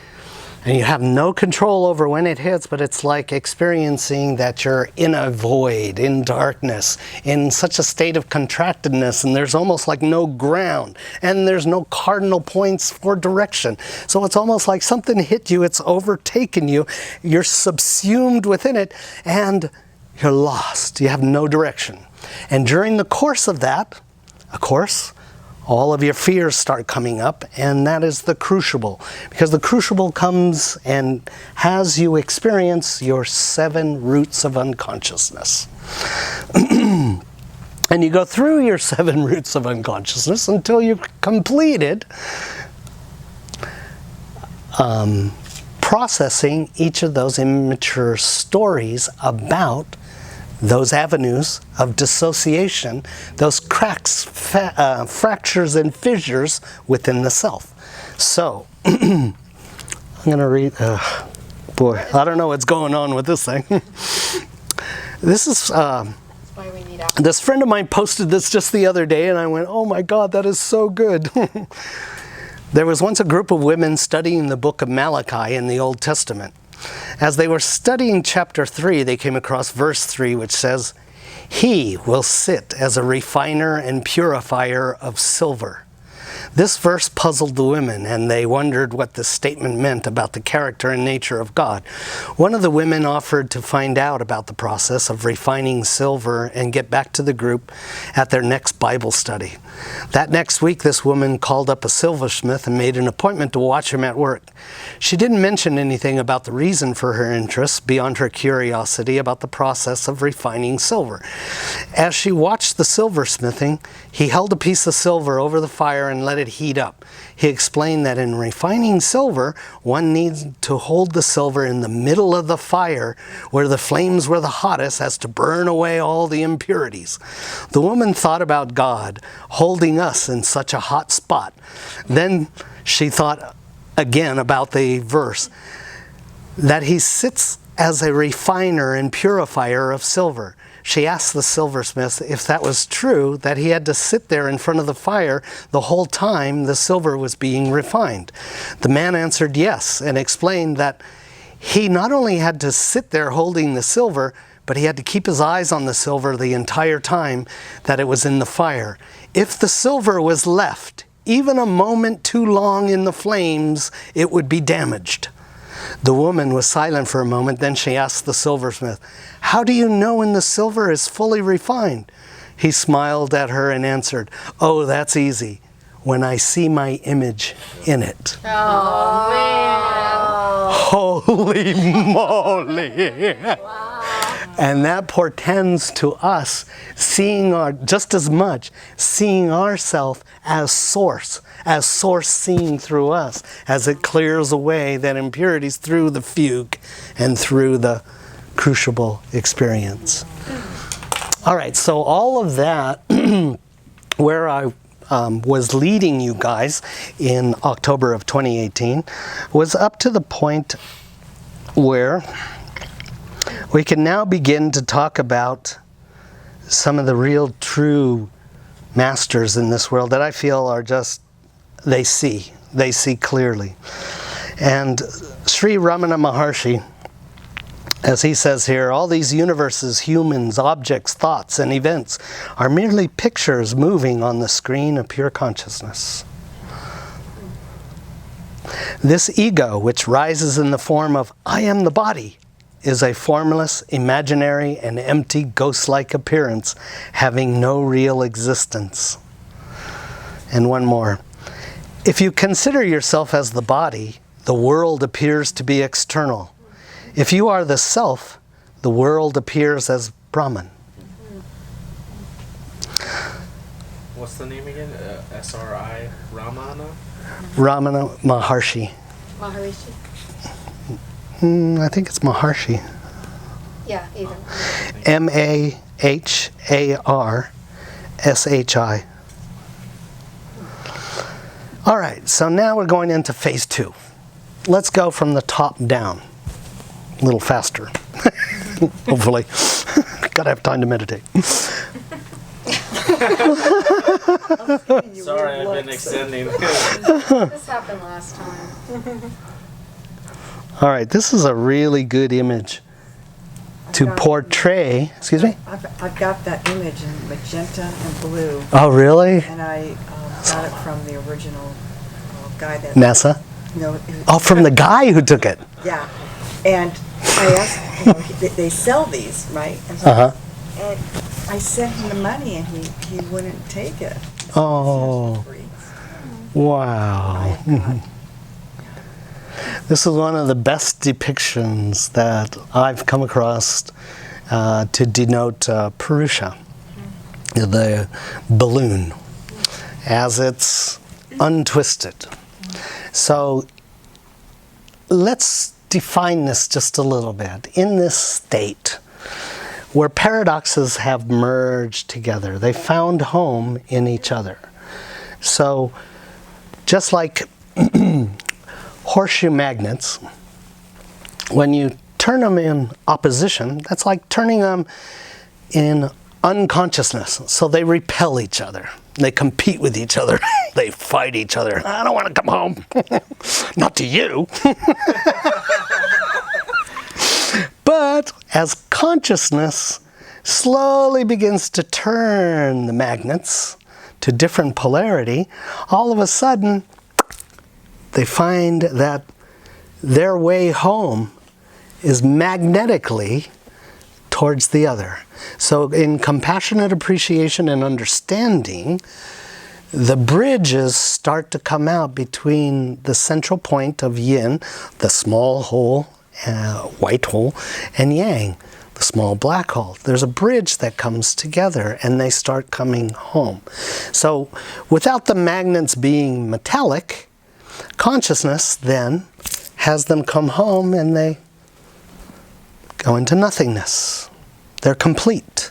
and you have no control over when it hits, but it's like experiencing that you're in a void, in darkness, in such a state of contractedness, and there's almost like no ground, and there's no cardinal points for direction. So it's almost like something hit you, it's overtaken you, you're subsumed within it, and you're lost. You have no direction. And during the course of that, of course, all of your fears start coming up, and that is the crucible. Because the crucible comes and has you experience your 7 roots of unconsciousness. And you go through your 7 roots of unconsciousness until you've completed processing each of those immature stories about those avenues of dissociation, those cracks, fractures and fissures within the self. So, I'm going to read, boy, I don't know what's going on with this thing. This is, this friend of mine posted this just the other day, and I went, oh my God, that is so good. There was once a group of women studying the book of Malachi in the Old Testament. As they were studying chapter 3, they came across verse 3, which says, "He will sit as a refiner and purifier of silver." This verse puzzled the women, and they wondered what this statement meant about the character and nature of God. One of the women offered to find out about the process of refining silver and get back to the group at their next Bible study. That next week, this woman called up a silversmith and made an appointment to watch him at work. She didn't mention anything about the reason for her interest beyond her curiosity about the process of refining silver. As she watched the silversmithing, he held a piece of silver over the fire and let it heat up. He explained that in refining silver, one needs to hold the silver in the middle of the fire where the flames were the hottest as to burn away all the impurities. The woman thought about God holding us in such a hot spot. Then she thought again about the verse that he sits as a refiner and purifier of silver. She asked the silversmith if that was true, that he had to sit there in front of the fire the whole time the silver was being refined. The man answered yes, and explained that he not only had to sit there holding the silver, but he had to keep his eyes on the silver the entire time that it was in the fire. If the silver was left even a moment too long in the flames, it would be damaged. The woman was silent for a moment, then she asked the silversmith, "How do you know when the silver is fully refined?" He smiled at her and answered, "Oh, that's easy. When I see my image in it." Oh, man. Holy moly! Wow. And that portends to us seeing just as much seeing ourself as source seeing through us, as it clears away that impurities through the fugue and through the crucible experience. All right, so all of that, where I was leading you guys in October of 2018, was up to the point where we can now begin to talk about some of the real true masters in this world that I feel are just, they see clearly. And Sri Ramana Maharshi As he says here, all these universes, humans, objects, thoughts, and events are merely pictures moving on the screen of pure consciousness. This ego, which rises in the form of I am the body, is a formless, imaginary, and empty ghost-like appearance having no real existence. And one more. If you consider yourself as the body, the world appears to be external. If you are the self, the world appears as Brahman. What's the name again? S.R.I. Ramana? Ramana Maharshi. Maharishi? I think it's Maharshi. Yeah, either. M-A-H-A-R-S-H-I. All right, so now we're going into phase 2. Let's go from the top down. A little faster, hopefully. Gotta have time to meditate. Sorry, I've been extending. This happened last time. All right, this is a really good image to portray. Excuse me? I've got that image in magenta and blue, Oh, really? and I got it from the original guy that... NASA? No, Oh, from the guy who took it. yeah. And I asked, they sell these, right? And, so, Uh-huh. and I sent him the money, and he wouldn't take it. Oh, Free. wow. This is one of the best depictions that I've come across to denote Purusha, the balloon, as it's untwisted. So let's define this just a little bit. In this state, where paradoxes have merged together, they found home in each other. So just like horseshoe magnets, when you turn them in opposition, that's like turning them in unconsciousness. So they repel each other. They compete with each other. They fight each other. I don't want to come home. Not to you. But as consciousness slowly begins to turn the magnets to different polarity, all of a sudden they find that their way home is magnetically towards the other. So in compassionate appreciation and understanding, the bridges start to come out between the central point of yin, the small hole, white hole, and yang, the small black hole. There's a bridge that comes together and they start coming home. So without the magnets being metallic, consciousness then has them come home and they go into nothingness. They're complete.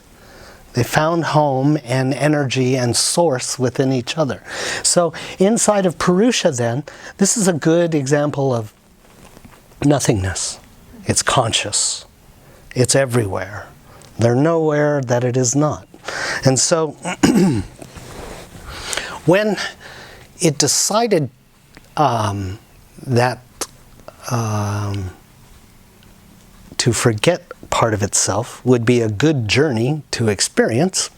They found home and energy and source within each other. So inside of Purusha then, this is a good example of nothingness. It's conscious. It's everywhere. There's nowhere that it is not. And so when it decided that to forget part of itself would be a good journey to experience,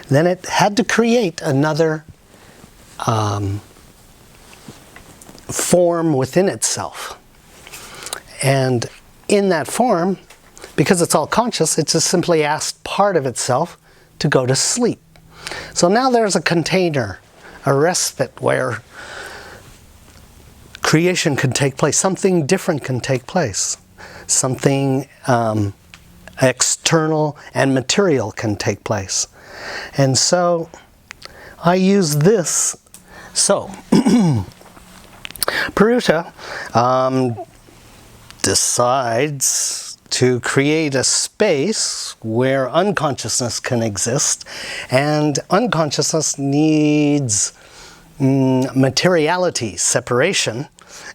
then it had to create another form within itself. And in that form, because it's all conscious, it just simply asked part of itself to go to sleep. So now there's a container, a respite where creation can take place, something different can take place. Something external and material can take place. And so I use this. So Purusha decides to create a space where unconsciousness can exist, and unconsciousness needs materiality, separation,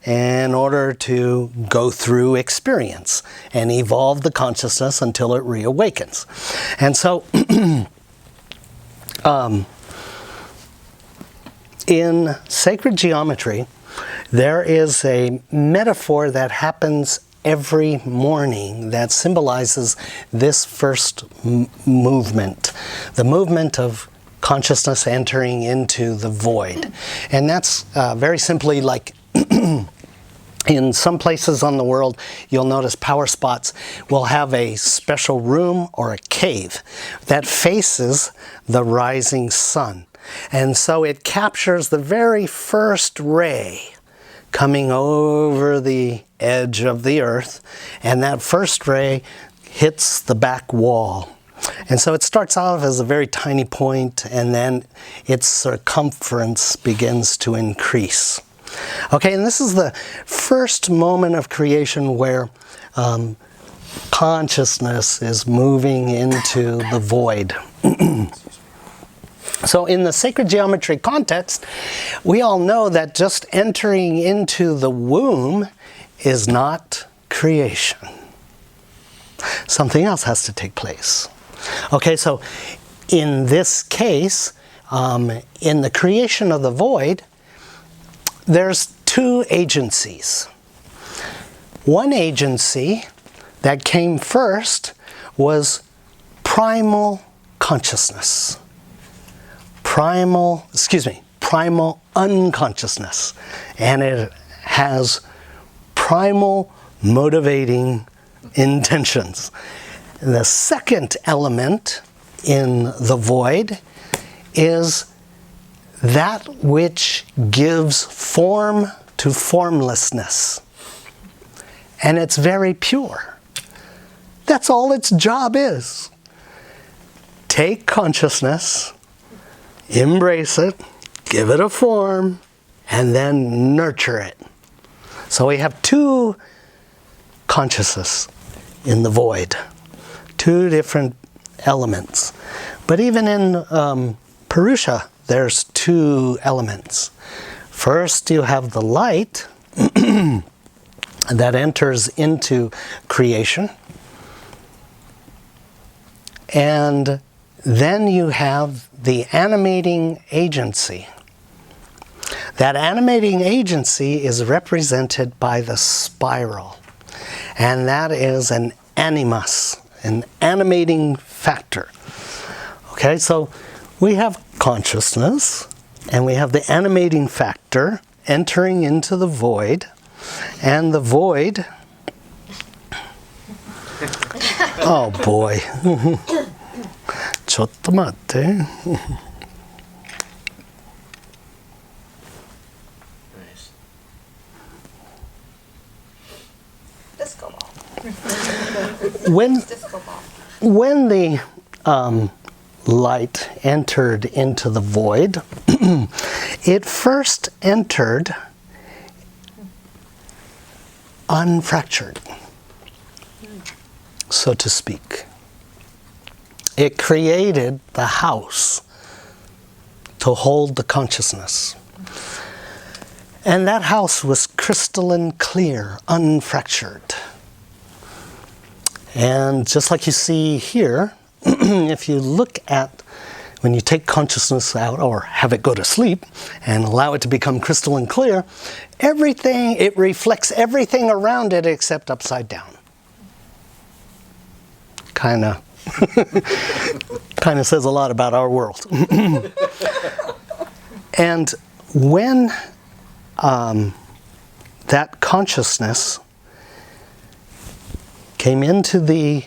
in order to go through experience and evolve the consciousness until it reawakens. And so in sacred geometry, there is a metaphor that happens every morning that symbolizes this first movement, the movement of consciousness entering into the void. And that's very simply like in some places on the world, you'll notice power spots will have a special room or a cave that faces the rising sun. And so it captures the very first ray coming over the edge of the earth, and that first ray hits the back wall. And so it starts off as a very tiny point, and then its circumference begins to increase. Okay, and this is the first moment of creation where consciousness is moving into the void. So in the sacred geometry context, we all know that just entering into the womb is not creation. Something else has to take place. Okay, so in this case, in the creation of the void, there's two agencies. One agency that came first was primal consciousness. Primal unconsciousness. And it has primal motivating intentions. And the second element in the void is that which gives form to formlessness. And it's very pure. That's all its job is. Take consciousness, embrace it, give it a form, and then nurture it. So we have two consciousness in the void, two different elements. But even in Purusha, there's two elements. First, you have the light that enters into creation. And then you have the animating agency. That animating agency is represented by the spiral. And that is an animus, an animating factor. Okay, so we have consciousness, and we have the animating factor entering into the void, and the void, oh boy, ちょっと待って Disco ball. Disco ball. when the light entered into the void, it first entered unfractured, so to speak. It created the house to hold the consciousness. And that house was crystalline clear, unfractured. And just like you see here, if you look at when you take consciousness out or have it go to sleep and allow it to become crystalline clear, everything, it reflects everything around it except upside down. Kind of says a lot about our world. And when that consciousness came into the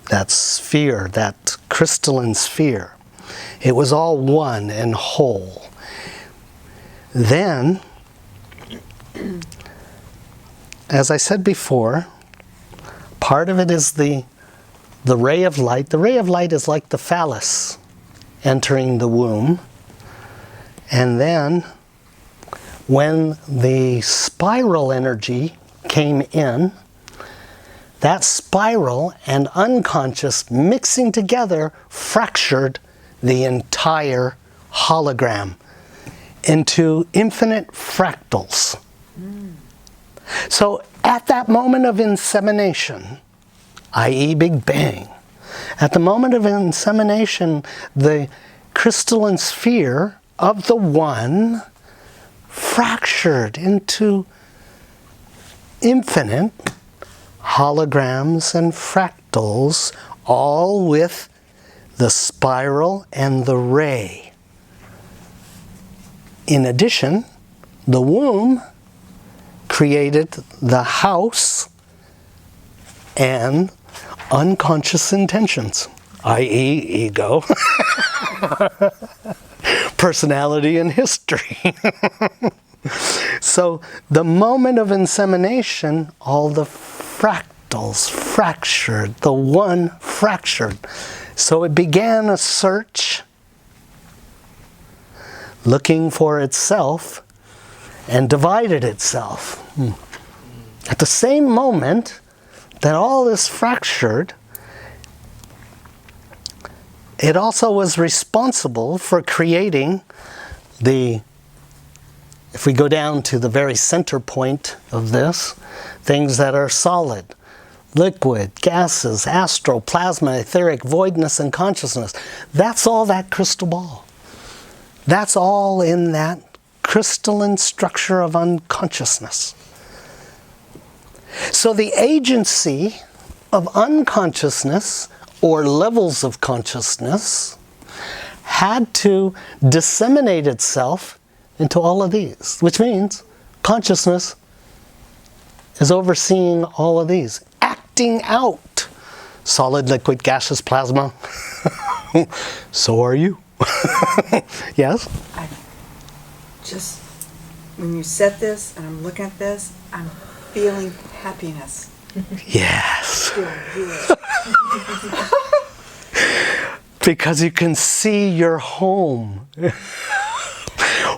that sphere, that crystalline sphere, it was all one and whole. Then, as I said before, part of it is the ray of light. The ray of light is like the phallus entering the womb. And then, when the spiral energy came in, that spiral and unconscious mixing together fractured the entire hologram into infinite fractals. So at that moment of insemination, i.e. Big Bang, at the moment of insemination, the crystalline sphere of the one fractured into infinite holograms and fractals, all with the spiral and the ray. In addition, the womb created the house and unconscious intentions, i.e. ego, personality, and history. So the moment of insemination, all the fractals fractured, the one fractured. So it began a search looking for itself and divided itself. At the same moment that all this fractured, it also was responsible for creating the, if we go down to the very center point of this, things that are solid, liquid, gases, astral, plasma, etheric, voidness, and consciousness. That's all that crystal ball. That's all in that crystalline structure of unconsciousness. So the agency of unconsciousness, or levels of consciousness, had to disseminate itself into all of these, which means consciousness is overseeing all of these, acting out solid, liquid, gaseous, plasma. So are you. Yes? I just, when you said this and I'm looking at this, I'm feeling happiness. Yes. Feeling good. Because you can see your home.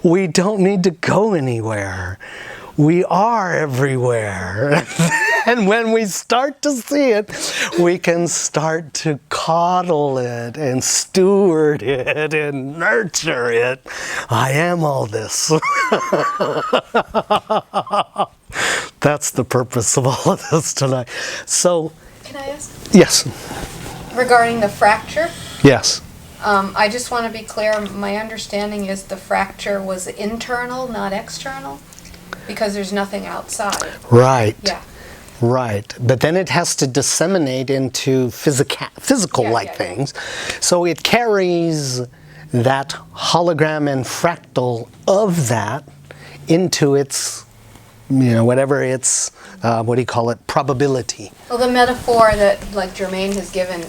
We don't need to go anywhere. We are everywhere. And when we start to see it, we can start to coddle it and steward it and nurture it. I am all this. That's the purpose of all of this tonight. So, Can I ask? yes, Regarding the fracture, yes. I just want to be clear. My understanding is the fracture was internal, not external, because there's nothing outside. Right. Yeah. Right, but then it has to disseminate into physical-like Yeah. things. So it carries that hologram and fractal of that into its, whatever its, probability. Well, the metaphor that like Jermaine has given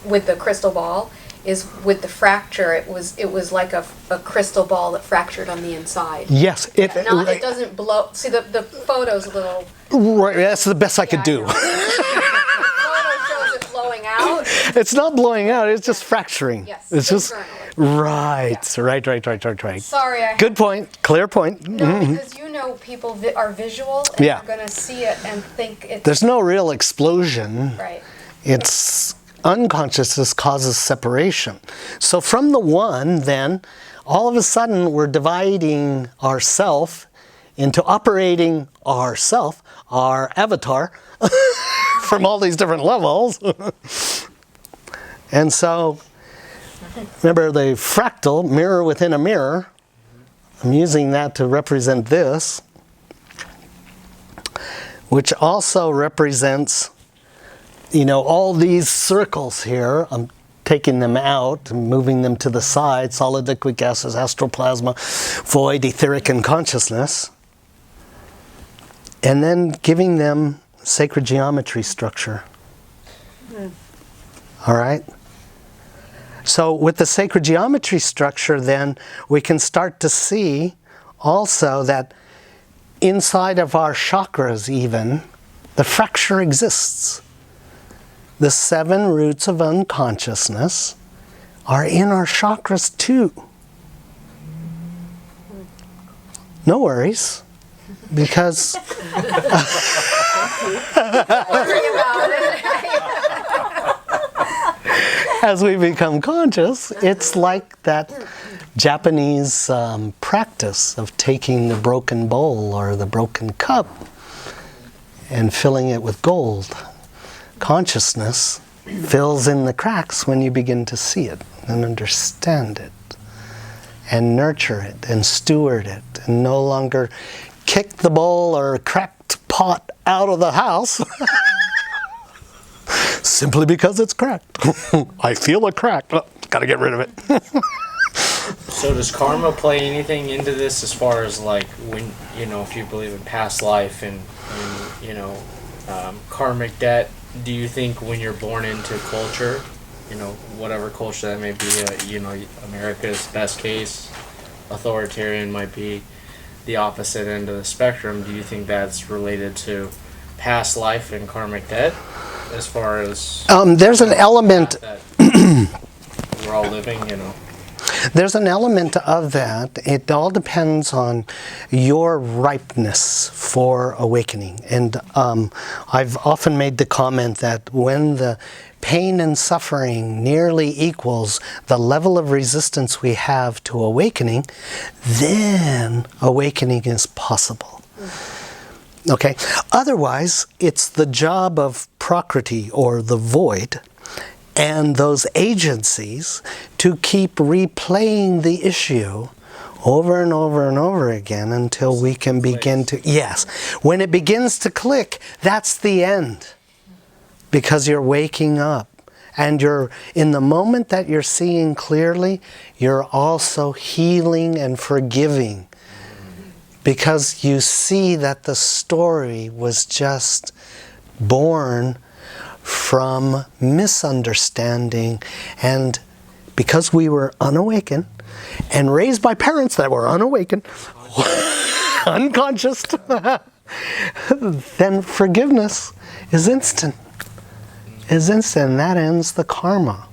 with the crystal ball is with the fracture. It was like a crystal ball that fractured on the inside. Yes, It doesn't blow. See, the photo's a little. Right, that's the best I could do. The photo shows it blowing out. It's not blowing out, it's just fracturing. Yes, It's just, internally. right, Yeah. right. Sorry, Good point, clear point. No, because people are visual and Yeah. are going to see it and think it's There's no real explosion. right. It's unconsciousness causes separation. So from the one, then, all of a sudden we're dividing ourself into operating ourself, our avatar, from all these different levels. And so, remember the fractal, mirror within a mirror, I'm using that to represent this, which also represents all these circles here. I'm taking them out and moving them to the side, solid, liquid, gases, astral, plasma, void, etheric, and consciousness. And then giving them sacred geometry structure. All right? So with the sacred geometry structure, then, we can start to see also that inside of our chakras even, the fracture exists. The 7 roots of unconsciousness are in our chakras too. No worries, because as we become conscious, it's like that Japanese practice of taking the broken bowl or the broken cup and filling it with gold. Consciousness fills in the cracks when you begin to see it and understand it and nurture it and steward it and no longer kick the bowl or cracked pot out of the house simply because it's cracked. I feel a crack. Oh, gotta get rid of it. So does karma play anything into this as far as like when, you know, if you believe in past life and you know, karmic debt, do you think when you're born into culture, you know, whatever culture that may be, you know, America's best case, authoritarian might be the opposite end of the spectrum, do you think that's related to past life and karmic debt as far as There's an element. that we're all living, you know? There's an element of that. It all depends on your ripeness for awakening. And I've often made the comment that when the pain and suffering nearly equals the level of resistance we have to awakening, then awakening is possible. Okay? Otherwise, it's the job of Prakriti, or the void, and those agencies to keep replaying the issue over and over and over again until we can begin to, yes. When it begins to click, that's the end. Because you're waking up. And you're, in the moment that you're seeing clearly, you're also healing and forgiving. Because you see that the story was just born from misunderstanding, and because we were unawakened and raised by parents that were unawakened, unconscious, then forgiveness is instant. And that ends the karma.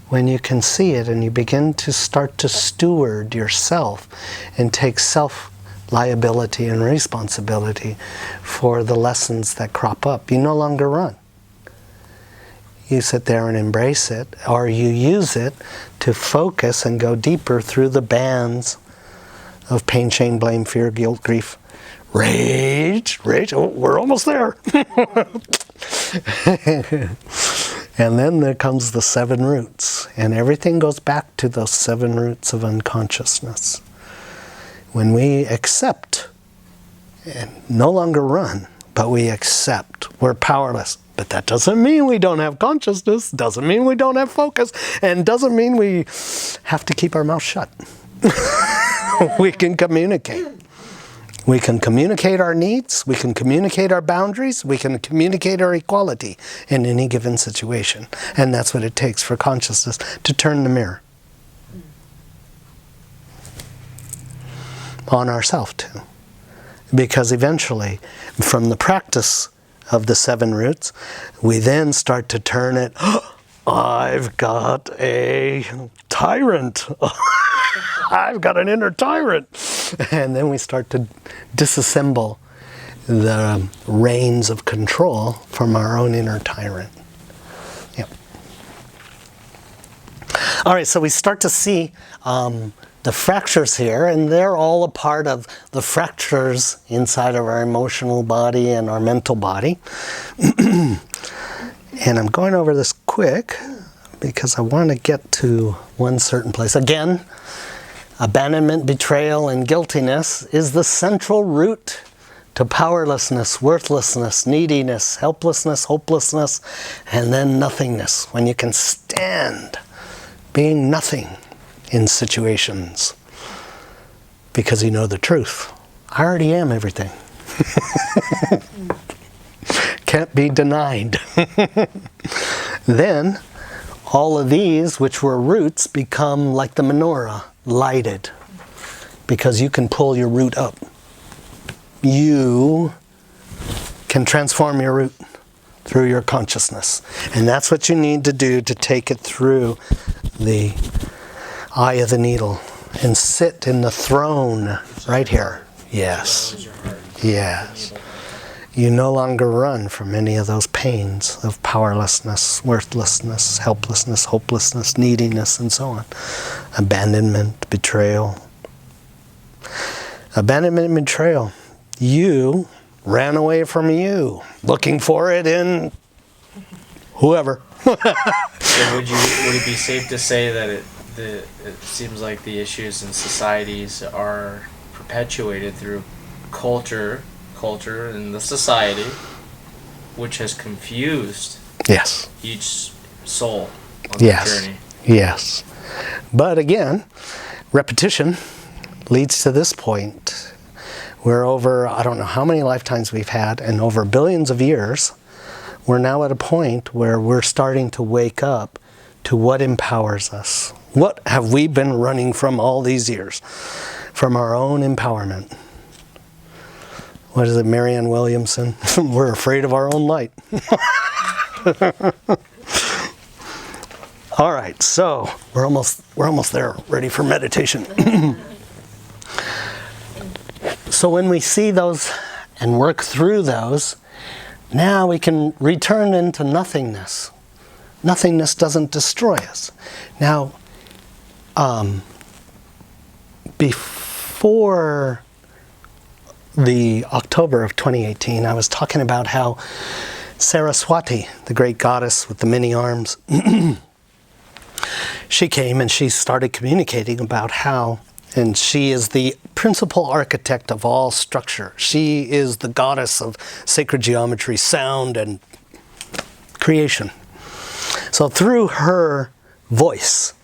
When you can see it and you begin to start to steward yourself and take self-liability and responsibility for the lessons that crop up, you no longer run. You sit there and embrace it, or you use it to focus and go deeper through the bands of pain, shame, blame, fear, guilt, grief, rage. Oh, we're almost there. And then there comes the 7 roots, and everything goes back to those 7 roots of unconsciousness. When we accept, and no longer run, but we accept, we're powerless. But that doesn't mean we don't have consciousness, doesn't mean we don't have focus, and doesn't mean we have to keep our mouth shut. We can communicate. We can communicate our needs, we can communicate our boundaries, we can communicate our equality in any given situation. And that's what it takes for consciousness to turn the mirror on ourselves too. Because eventually, from the practice of the 7 roots, we then start to turn it, I've got a tyrant. I've got an inner tyrant. And then we start to disassemble the reins of control from our own inner tyrant. Yep. All right, so we start to see the fractures here, and they're all a part of the fractures inside of our emotional body and our mental body. And I'm going over this quick because I want to get to one certain place. Again, abandonment, betrayal, and guiltiness is the central root to powerlessness, worthlessness, neediness, helplessness, hopelessness, and then nothingness. When you can stand being nothing in situations because you know the truth. I already am everything. Can't be denied. Then all of these, which were roots, become like the menorah, lighted, because you can pull your root up. You can transform your root through your consciousness. And that's what you need to do to take it through the eye of the needle and sit in the throne right here. Yes. Yes. You no longer run from any of those pains of powerlessness, worthlessness, helplessness, hopelessness, neediness, and so on. Abandonment, betrayal. Abandonment and betrayal. You ran away from you, looking for it in whoever. So would it be safe to say that it seems like the issues in societies are perpetuated through culture culture and the society, which has confused Yes. each soul on Yes. the journey. Yes. But again, repetition leads to this point. We're over, I don't know how many lifetimes we've had, and over billions of years, we're now at a point where we're starting to wake up to what empowers us. What have we been running from all these years? From our own empowerment. What is it, Marianne Williamson? We're afraid of our own light. All right, so we're almost there, ready for meditation. So when we see those and work through those, now we can return into nothingness. Nothingness doesn't destroy us. Now, before the October of 2018, I was talking about how Saraswati, the great goddess with the many arms, she came and she started communicating about how, and she is the principal architect of all structure. She is the goddess of sacred geometry, sound, and creation. So through her voice,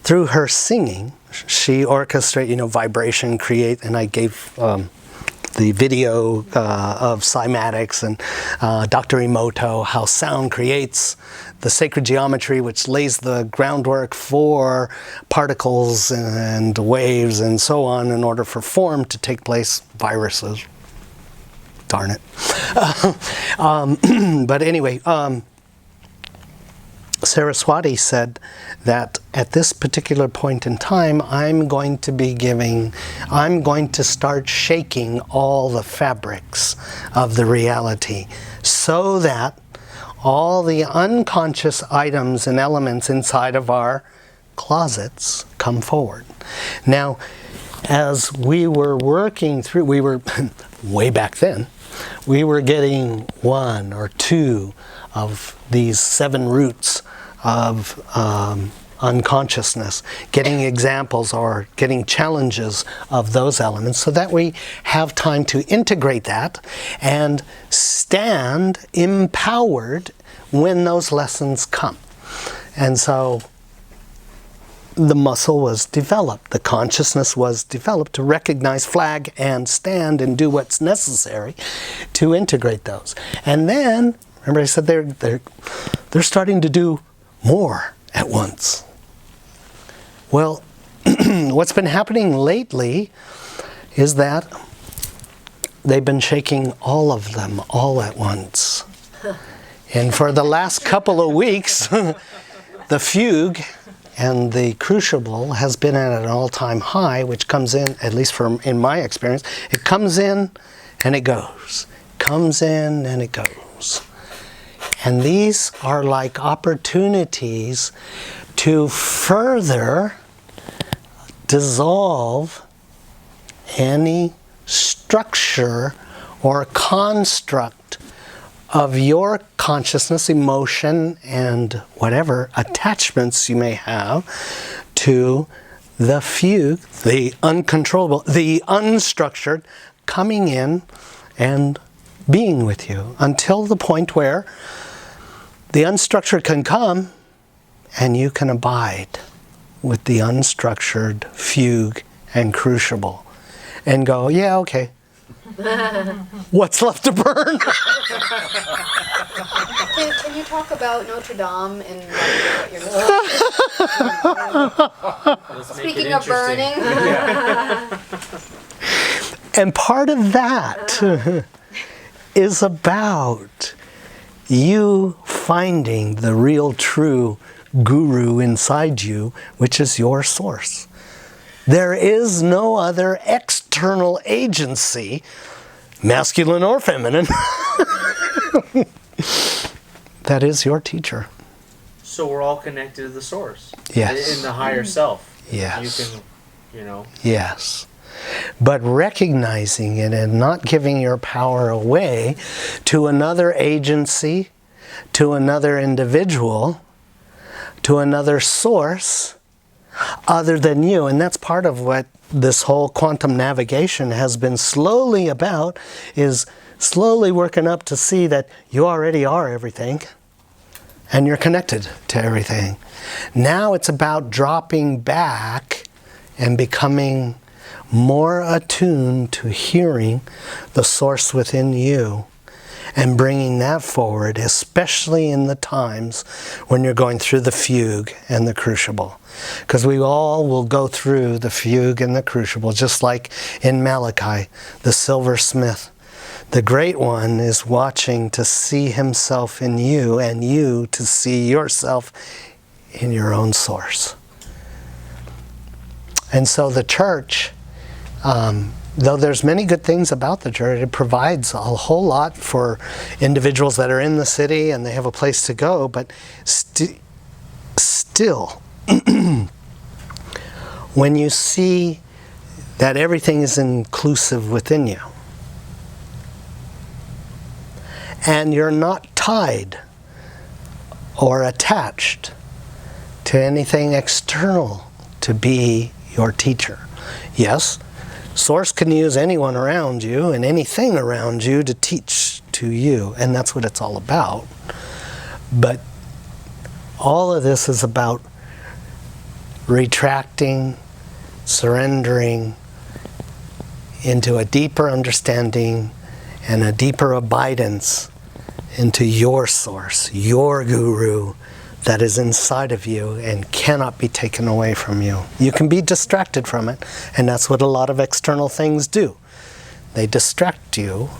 through her singing, she orchestrates, vibration, create, and I gave the video of cymatics and Dr. Emoto, how sound creates the sacred geometry, which lays the groundwork for particles and waves and so on in order for form to take place, viruses. Darn it. But anyway, Saraswati said that at this particular point in time, I'm going to start shaking all the fabrics of the reality so that all the unconscious items and elements inside of our closets come forward. Now, as we were working through, we were, way back then, we were getting 1 or 2 of these 7 roots of unconsciousness, getting examples or getting challenges of those elements so that we have time to integrate that and stand empowered when those lessons come. And so the muscle was developed, the consciousness was developed to recognize, flag, and stand and do what's necessary to integrate those. And then, remember I said they're starting to do more at once. Well, what's been happening lately is that they've been shaking all of them all at once. And for the last couple of weeks, the fugue and the crucible has been at an all-time high, which comes in, at least in my experience, it comes in and it goes. Comes in and it goes. And these are like opportunities to further dissolve any structure or construct of your consciousness, emotion, and whatever attachments you may have to the fugue, the uncontrollable, the unstructured, coming in and being with you until the point where the unstructured can come and you can abide with the unstructured fugue and crucible and go, yeah, okay. What's left to burn? Can you talk about Notre Dame and what you're Let's make it Speaking of interesting. burning, And part of that is about you finding the real true guru inside you, which is your source. There is no other external agency, masculine or feminine, that is your teacher. So we're all connected to the source. Yes. In the higher self. Yes. You can, Yes. But recognizing it and not giving your power away to another agency, to another individual, to another source, other than you. And that's part of what this whole quantum navigation has been slowly about, is slowly working up to see that you already are everything and you're connected to everything. Now it's about dropping back and becoming more attuned to hearing the source within you and bringing that forward, especially in the times when you're going through the fugue and the crucible. Because we all will go through the fugue and the crucible, just like in Malachi, the silversmith. The Great One is watching to see himself in you, and you to see yourself in your own source. And so the church, though there's many good things about the church, it provides a whole lot for individuals that are in the city and they have a place to go, but still, when you see that everything is inclusive within you, and you're not tied or attached to anything external to be your teacher. Yes, Source can use anyone around you and anything around you to teach to you, and that's what it's all about. But all of this is about retracting, surrendering into a deeper understanding and a deeper abidance into your source, your guru that is inside of you and cannot be taken away from you. You can be distracted from it, and that's what a lot of external things do. They distract you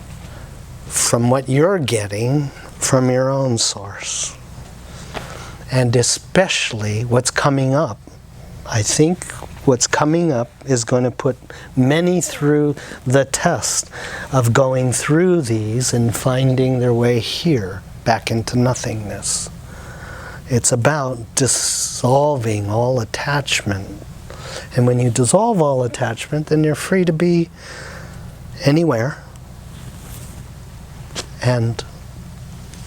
from what you're getting from your own source. And especially what's coming up. I think what's coming up is going to put many through the test of going through these and finding their way here, back into nothingness. It's about dissolving all attachment. And when you dissolve all attachment, then you're free to be anywhere. And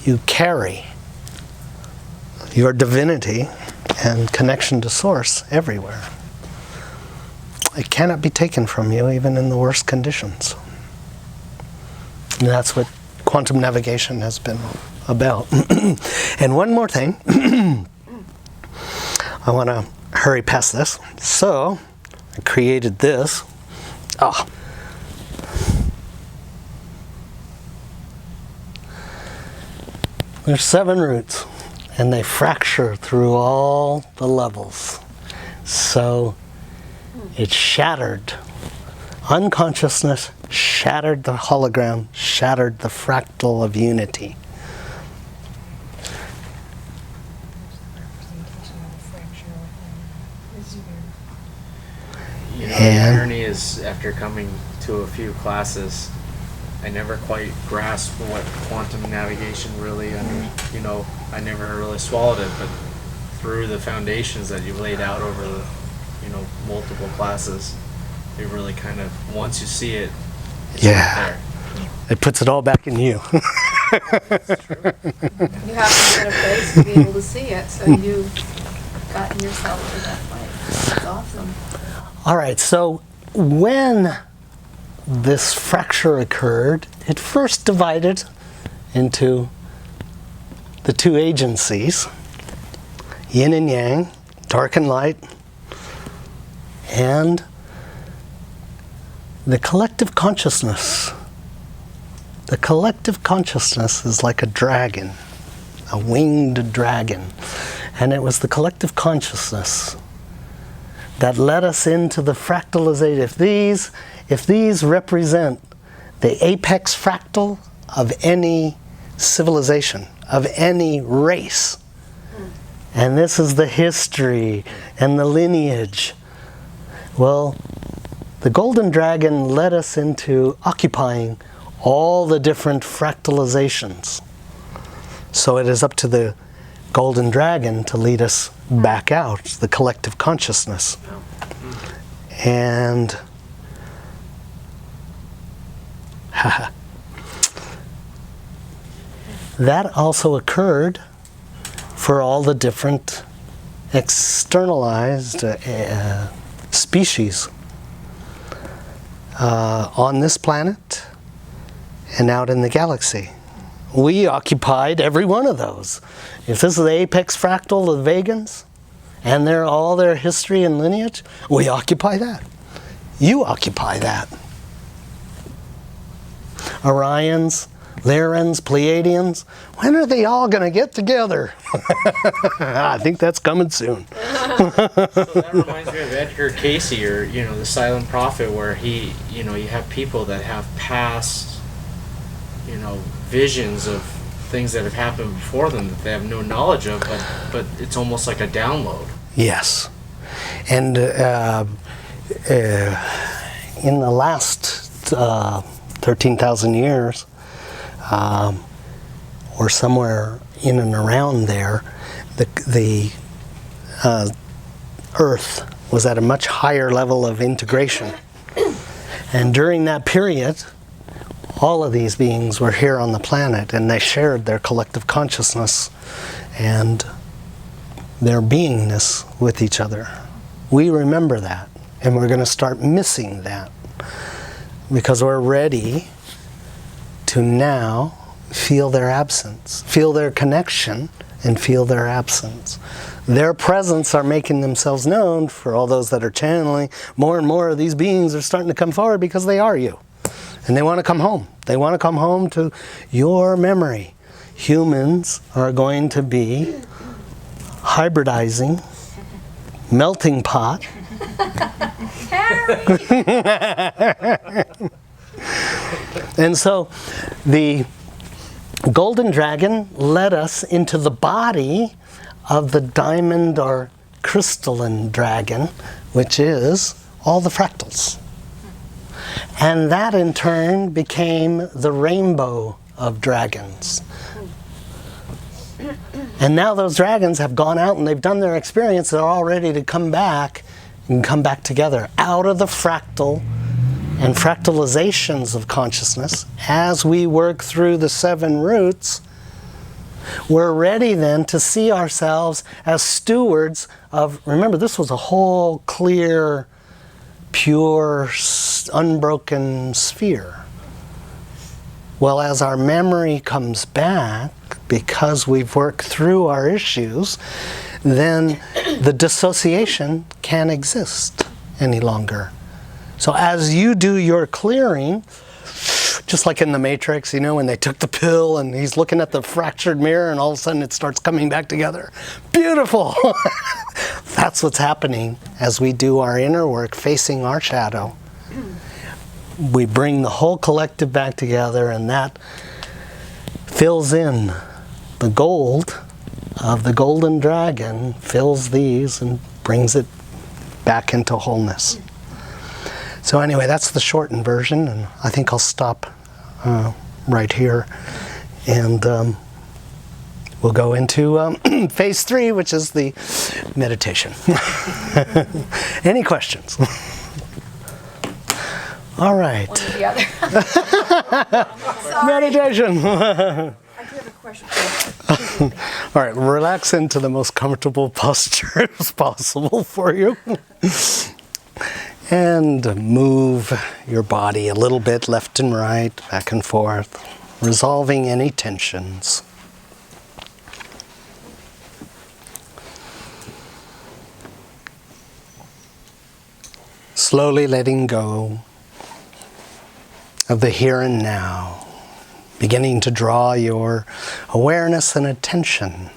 you carry your divinity and connection to Source everywhere. It cannot be taken from you, even in the worst conditions. And that's what quantum navigation has been about. And one more thing. I want to hurry past this. So, I created this. There's 7 roots, and they fracture through all the levels. So, it shattered. Unconsciousness shattered the hologram, shattered the fractal of unity. You know, the irony is, after coming to a few classes, I never quite grasped what quantum navigation really, I never really swallowed it, but through the foundations that you've laid out over the, multiple classes, it really kind of, once you see it, it's right there. It puts it all back in you. That's true. You have to be in a place to be able to see it, so you've gotten yourself to that place. That's awesome. All right, so when this fracture occurred, it first divided into the 2 agencies, yin and yang, dark and light, and the collective consciousness. The collective consciousness is like a dragon, a winged dragon. And it was the collective consciousness that led us into the fractalization. If these represent the apex fractal of any civilization, of any race, and this is the history and the lineage, well, the golden dragon led us into occupying all the different fractalizations. So it is up to the golden dragon to lead us back out, the collective consciousness. And that also occurred for all the different externalized species on this planet and out in the galaxy. We occupied every one of those. If this is the apex fractal of the Vegans and all their history and lineage, we occupy that. You occupy that. Orions, Lyrans, Pleiadians, when are they all going to get together? I think that's coming soon. So that reminds me of Edgar Casey, or the Silent Prophet, where you have people that have past, visions of things that have happened before them that they have no knowledge of, but it's almost like a download. Yes, and in the last 13,000 years, or somewhere in and around there, the Earth was at a much higher level of integration. And during that period, all of these beings were here on the planet, and they shared their collective consciousness and their beingness with each other. We remember that, and we're going to start missing that because we're ready to now feel their absence, feel their connection, and feel their absence. Their presence are making themselves known for all those that are channeling. More and more of these beings are starting to come forward because they are you. And they want to come home. They want to come home to your memory. Humans are going to be hybridizing, melting pot. And so the golden dragon led us into the body of the diamond or crystalline dragon, which is all the fractals. And that in turn became the rainbow of dragons. And now those dragons have gone out and they've done their experience. They're all ready to come back and come back together out of the fractal and fractalizations of consciousness. As we work through the 7 roots, we're ready then to see ourselves as stewards of, remember, this was a whole clear, pure, unbroken sphere. Well, as our memory comes back, because we've worked through our issues, then the dissociation can't exist any longer. So as you do your clearing, just like in the Matrix, when they took the pill and he's looking at the fractured mirror and all of a sudden it starts coming back together. Beautiful! That's what's happening as we do our inner work facing our shadow. We bring the whole collective back together, and that fills in the gold of the golden dragon, fills these and brings it back into wholeness. So anyway, that's the shortened version, and I think I'll stop right here, and we'll go into phase 3, which is the meditation. Any questions? All right. One or the other. Meditation. I do have a question for you. All right, relax into the most comfortable posture as possible for you. And move your body a little bit left and right, back and forth, resolving any tensions. Slowly letting go of the here and now, beginning to draw your awareness and attention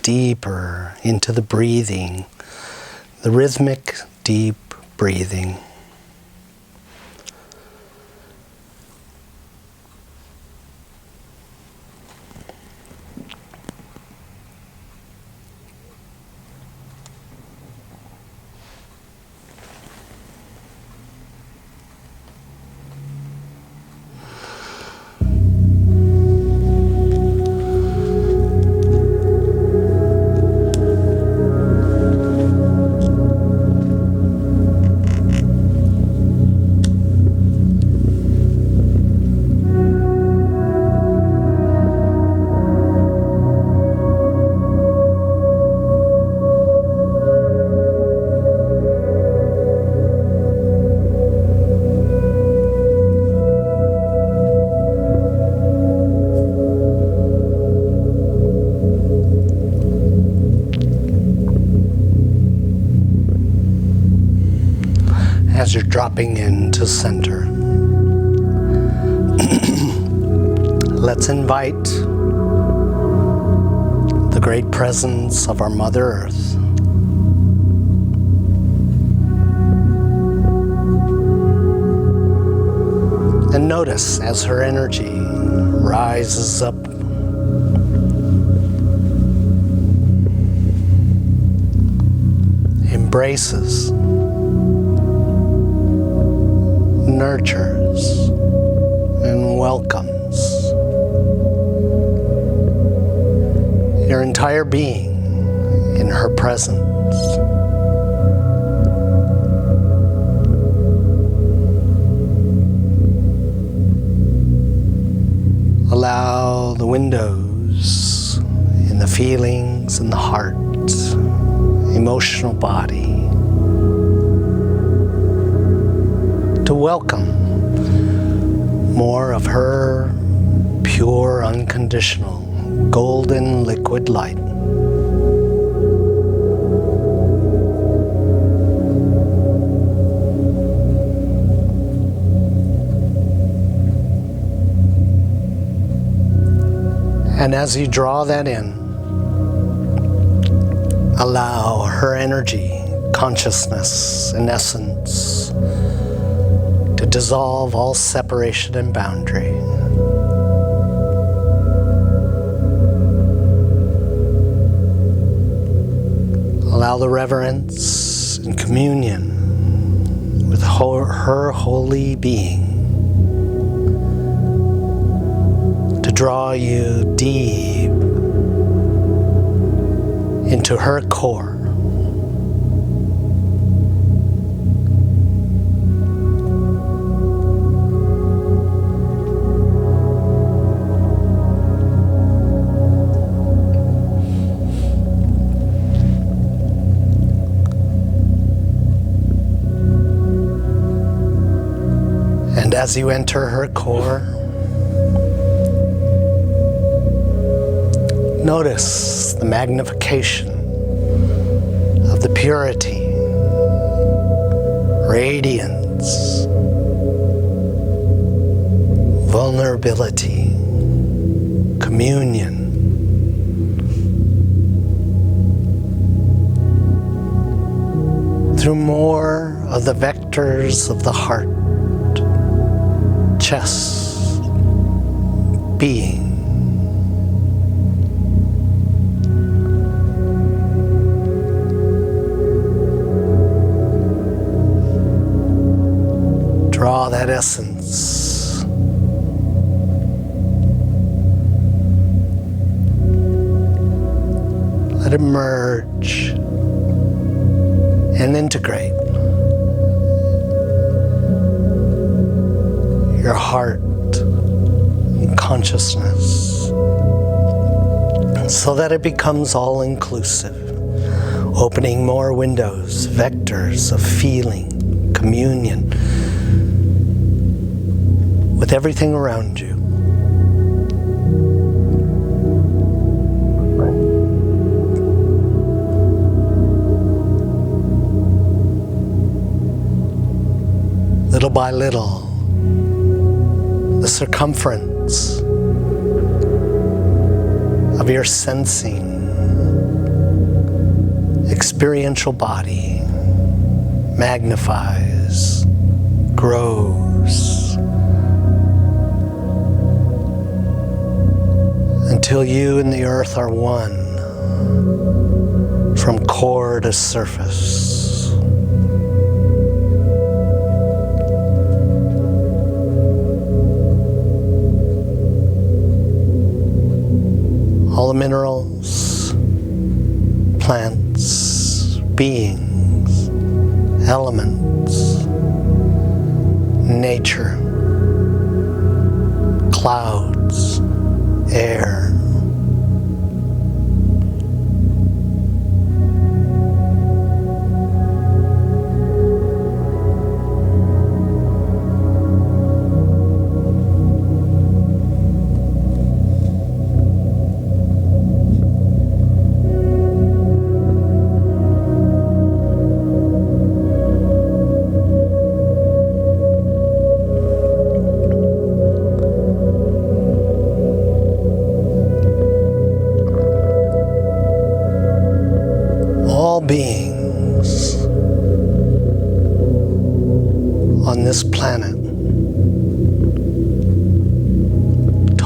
deeper into the breathing, the rhythmic, deep breathing. as you're dropping into center. Let's invite the great presence of our Mother Earth. And notice as her energy rises up, embraces, nurtures, and welcomes your entire being in her presence. Allow the windows in the feelings and the heart, emotional body, to welcome more of her pure, unconditional, golden liquid light. And as you draw that in, allow her energy, consciousness, and essence to dissolve all separation and boundary. Allow the reverence and communion with her holy being to draw you deep into her core. And as you enter her core, notice the magnification of the purity, radiance, vulnerability, communion. Through more of the vectors of the heart, chest, being. Draw that essence. Let it merge and integrate your heart and consciousness so that it becomes all-inclusive, opening more windows, vectors of feeling, communion with everything around you. Little by little, the circumference of your sensing, experiential body magnifies, grows, until you and the earth are one, from core to surface. All the minerals, plants, beings, elements, nature, clouds, air,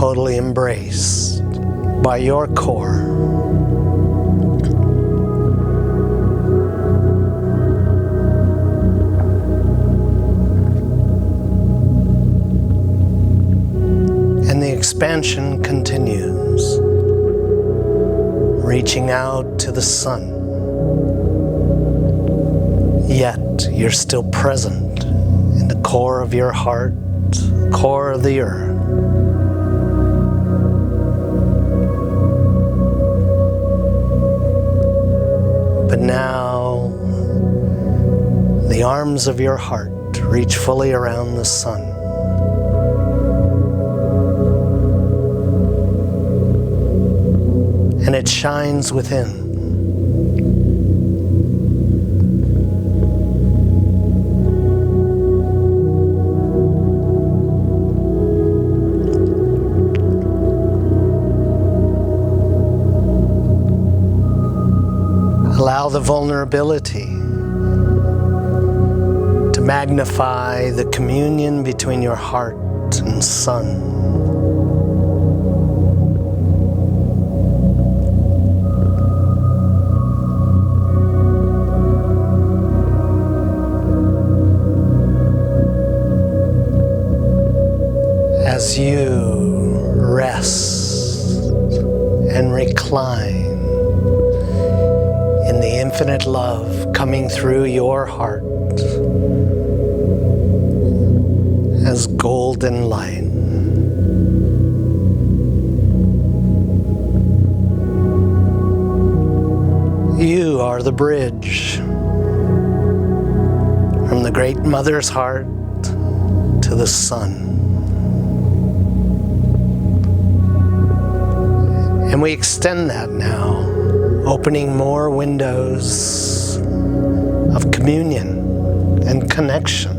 totally embraced by your core. And the expansion continues, reaching out to the sun. Yet you're still present in the core of your heart, core of the earth. But now the arms of your heart reach fully around the sun. And it shines within. Allow the vulnerability to magnify the communion between your heart and sun. As you rest and recline in the infinite love coming through your heart as golden light. You are the bridge from the Great Mother's heart to the sun. And we extend that now, opening more windows of communion and connection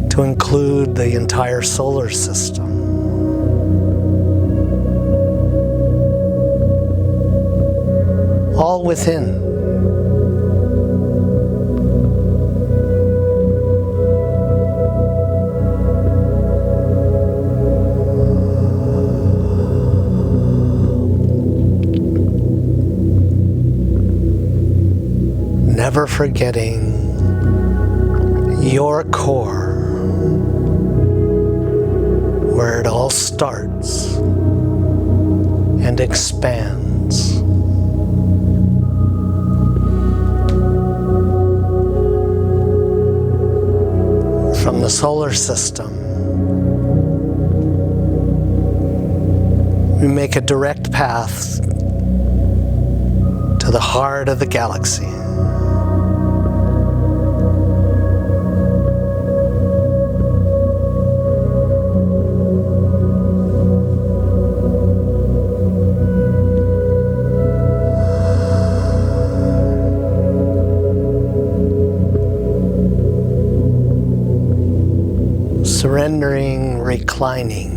to include the entire solar system. All within. Never forgetting your core, where it all starts and expands. From the solar system, we make a direct path to the heart of the galaxy. Surrendering, reclining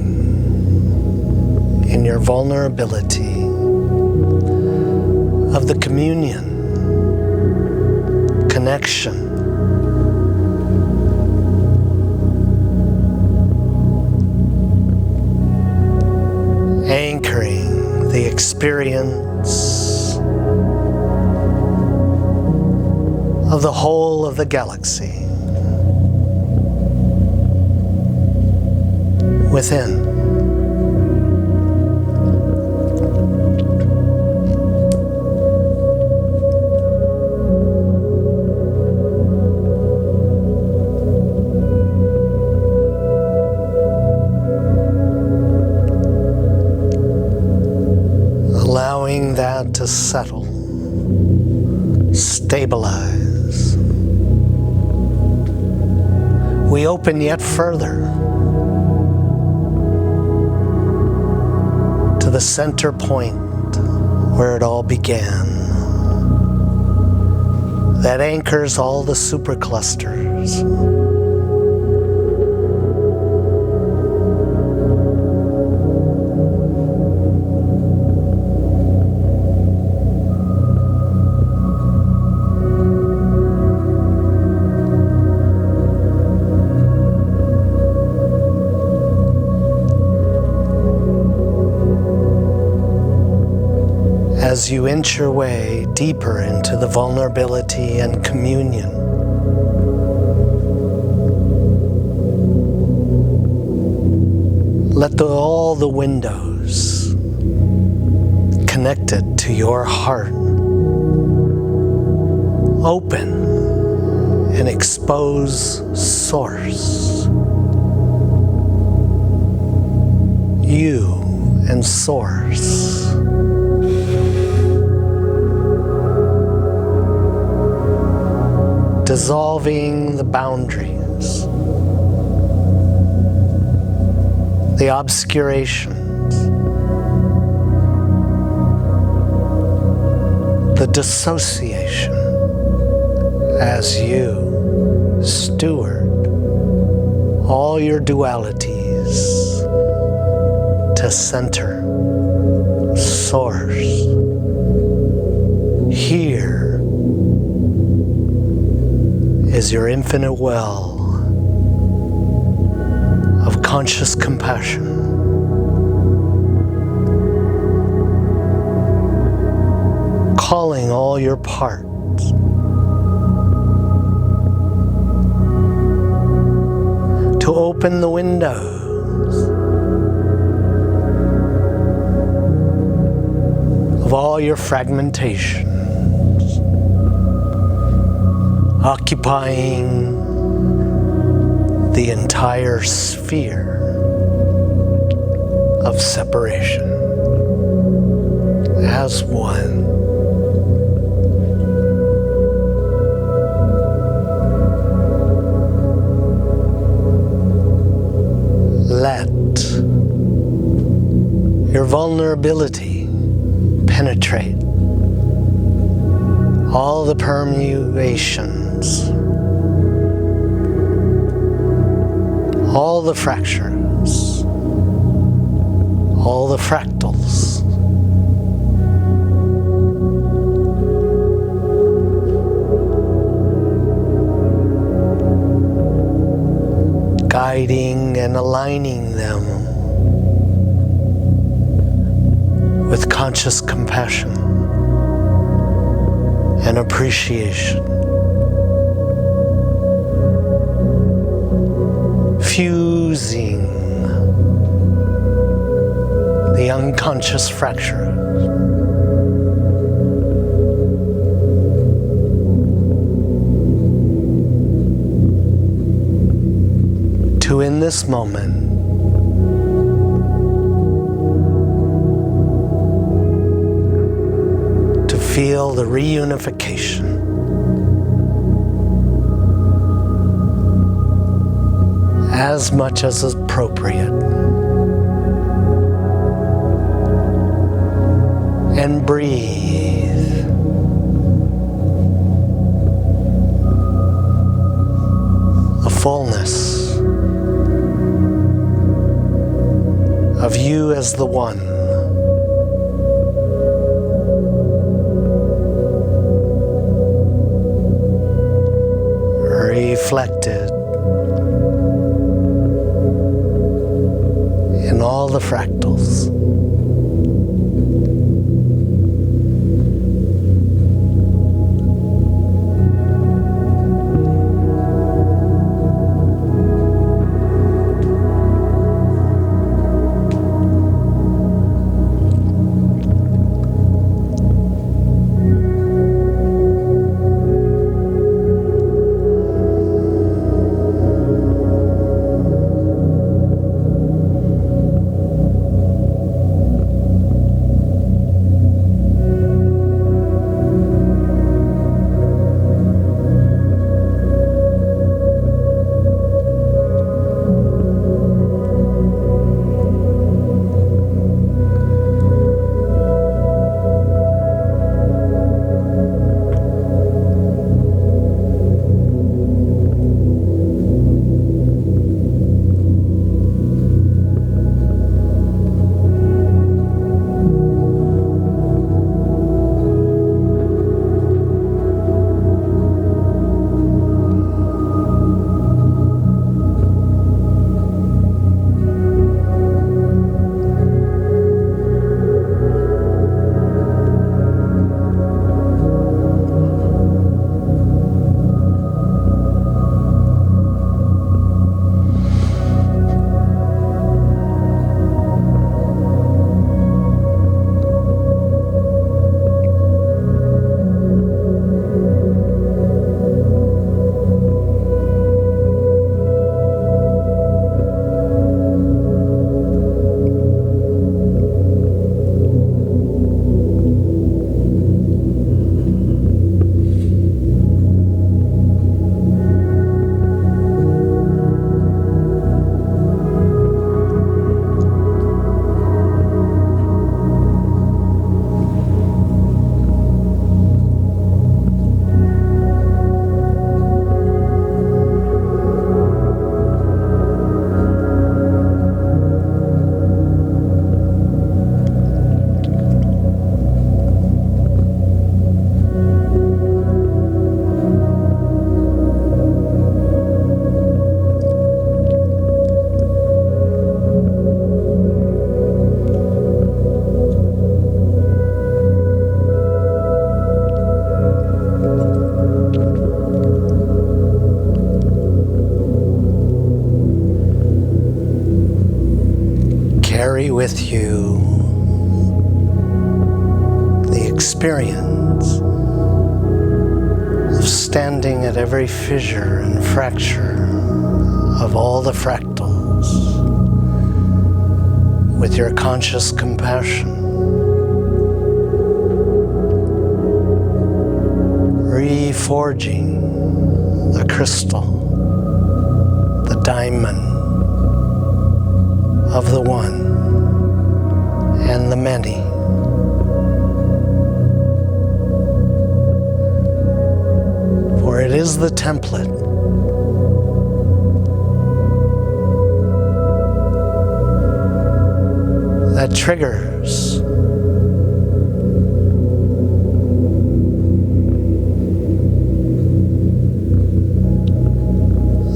in your vulnerability of the communion, connection, anchoring the experience of the whole of the galaxy within. Allowing that to settle, stabilize. We open yet further to the center point where it all began. That anchors all the superclusters. as you inch your way deeper into the vulnerability and communion. Let all the windows connected to your heart open and expose Source. You and Source. Dissolving the boundaries, the obscurations, the dissociation as you steward all your dualities to center, Source. Here is your infinite well of conscious compassion. Calling all your parts to open the windows of all your fragmentations, occupying the entire sphere of separation as one. Let your vulnerability penetrate all the permutations, all the fractures, all the fractals, guiding and aligning them with conscious compassion and appreciation. Fusing the unconscious fracture to, in this moment, to feel the reunification as much as appropriate, and breathe. A fullness of you as the one. Reflected in all the fractals. carry with you the experience of standing at every fissure and fracture of all the fractals with your conscious compassion, reforging the crystal, the diamond of the one and the many. For it is the template that triggers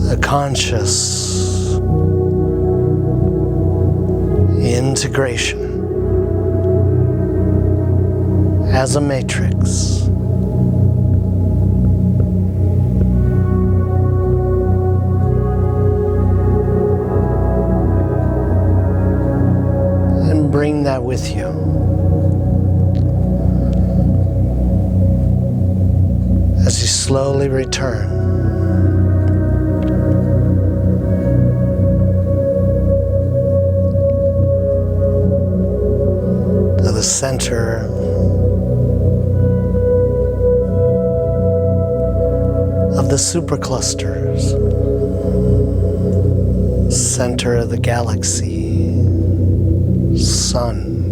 the conscious integration as a matrix. And bring that with you. As you slowly return to the center of the superclusters, center of the galaxy, sun,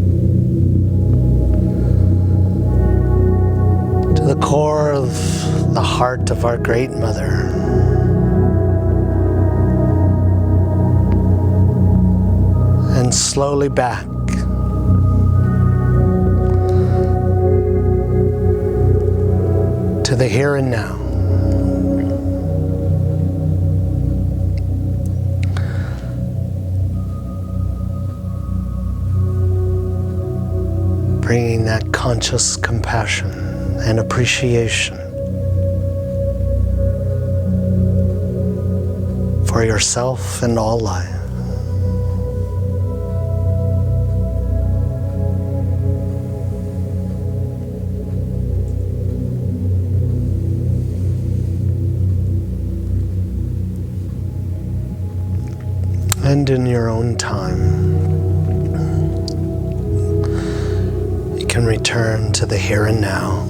to the core of the heart of our Great Mother, and slowly back to the here and now. Bringing that conscious compassion and appreciation for yourself and all life. And in your own time, you can return to the here and now.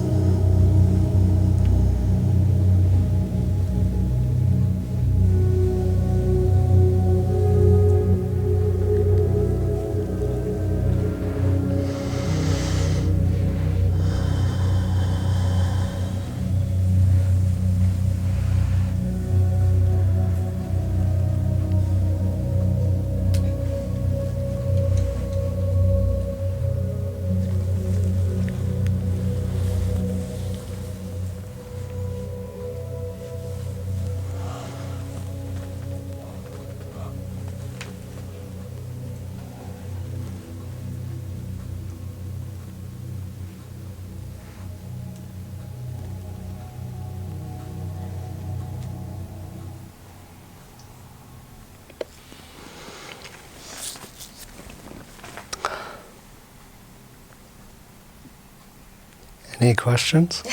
Any questions?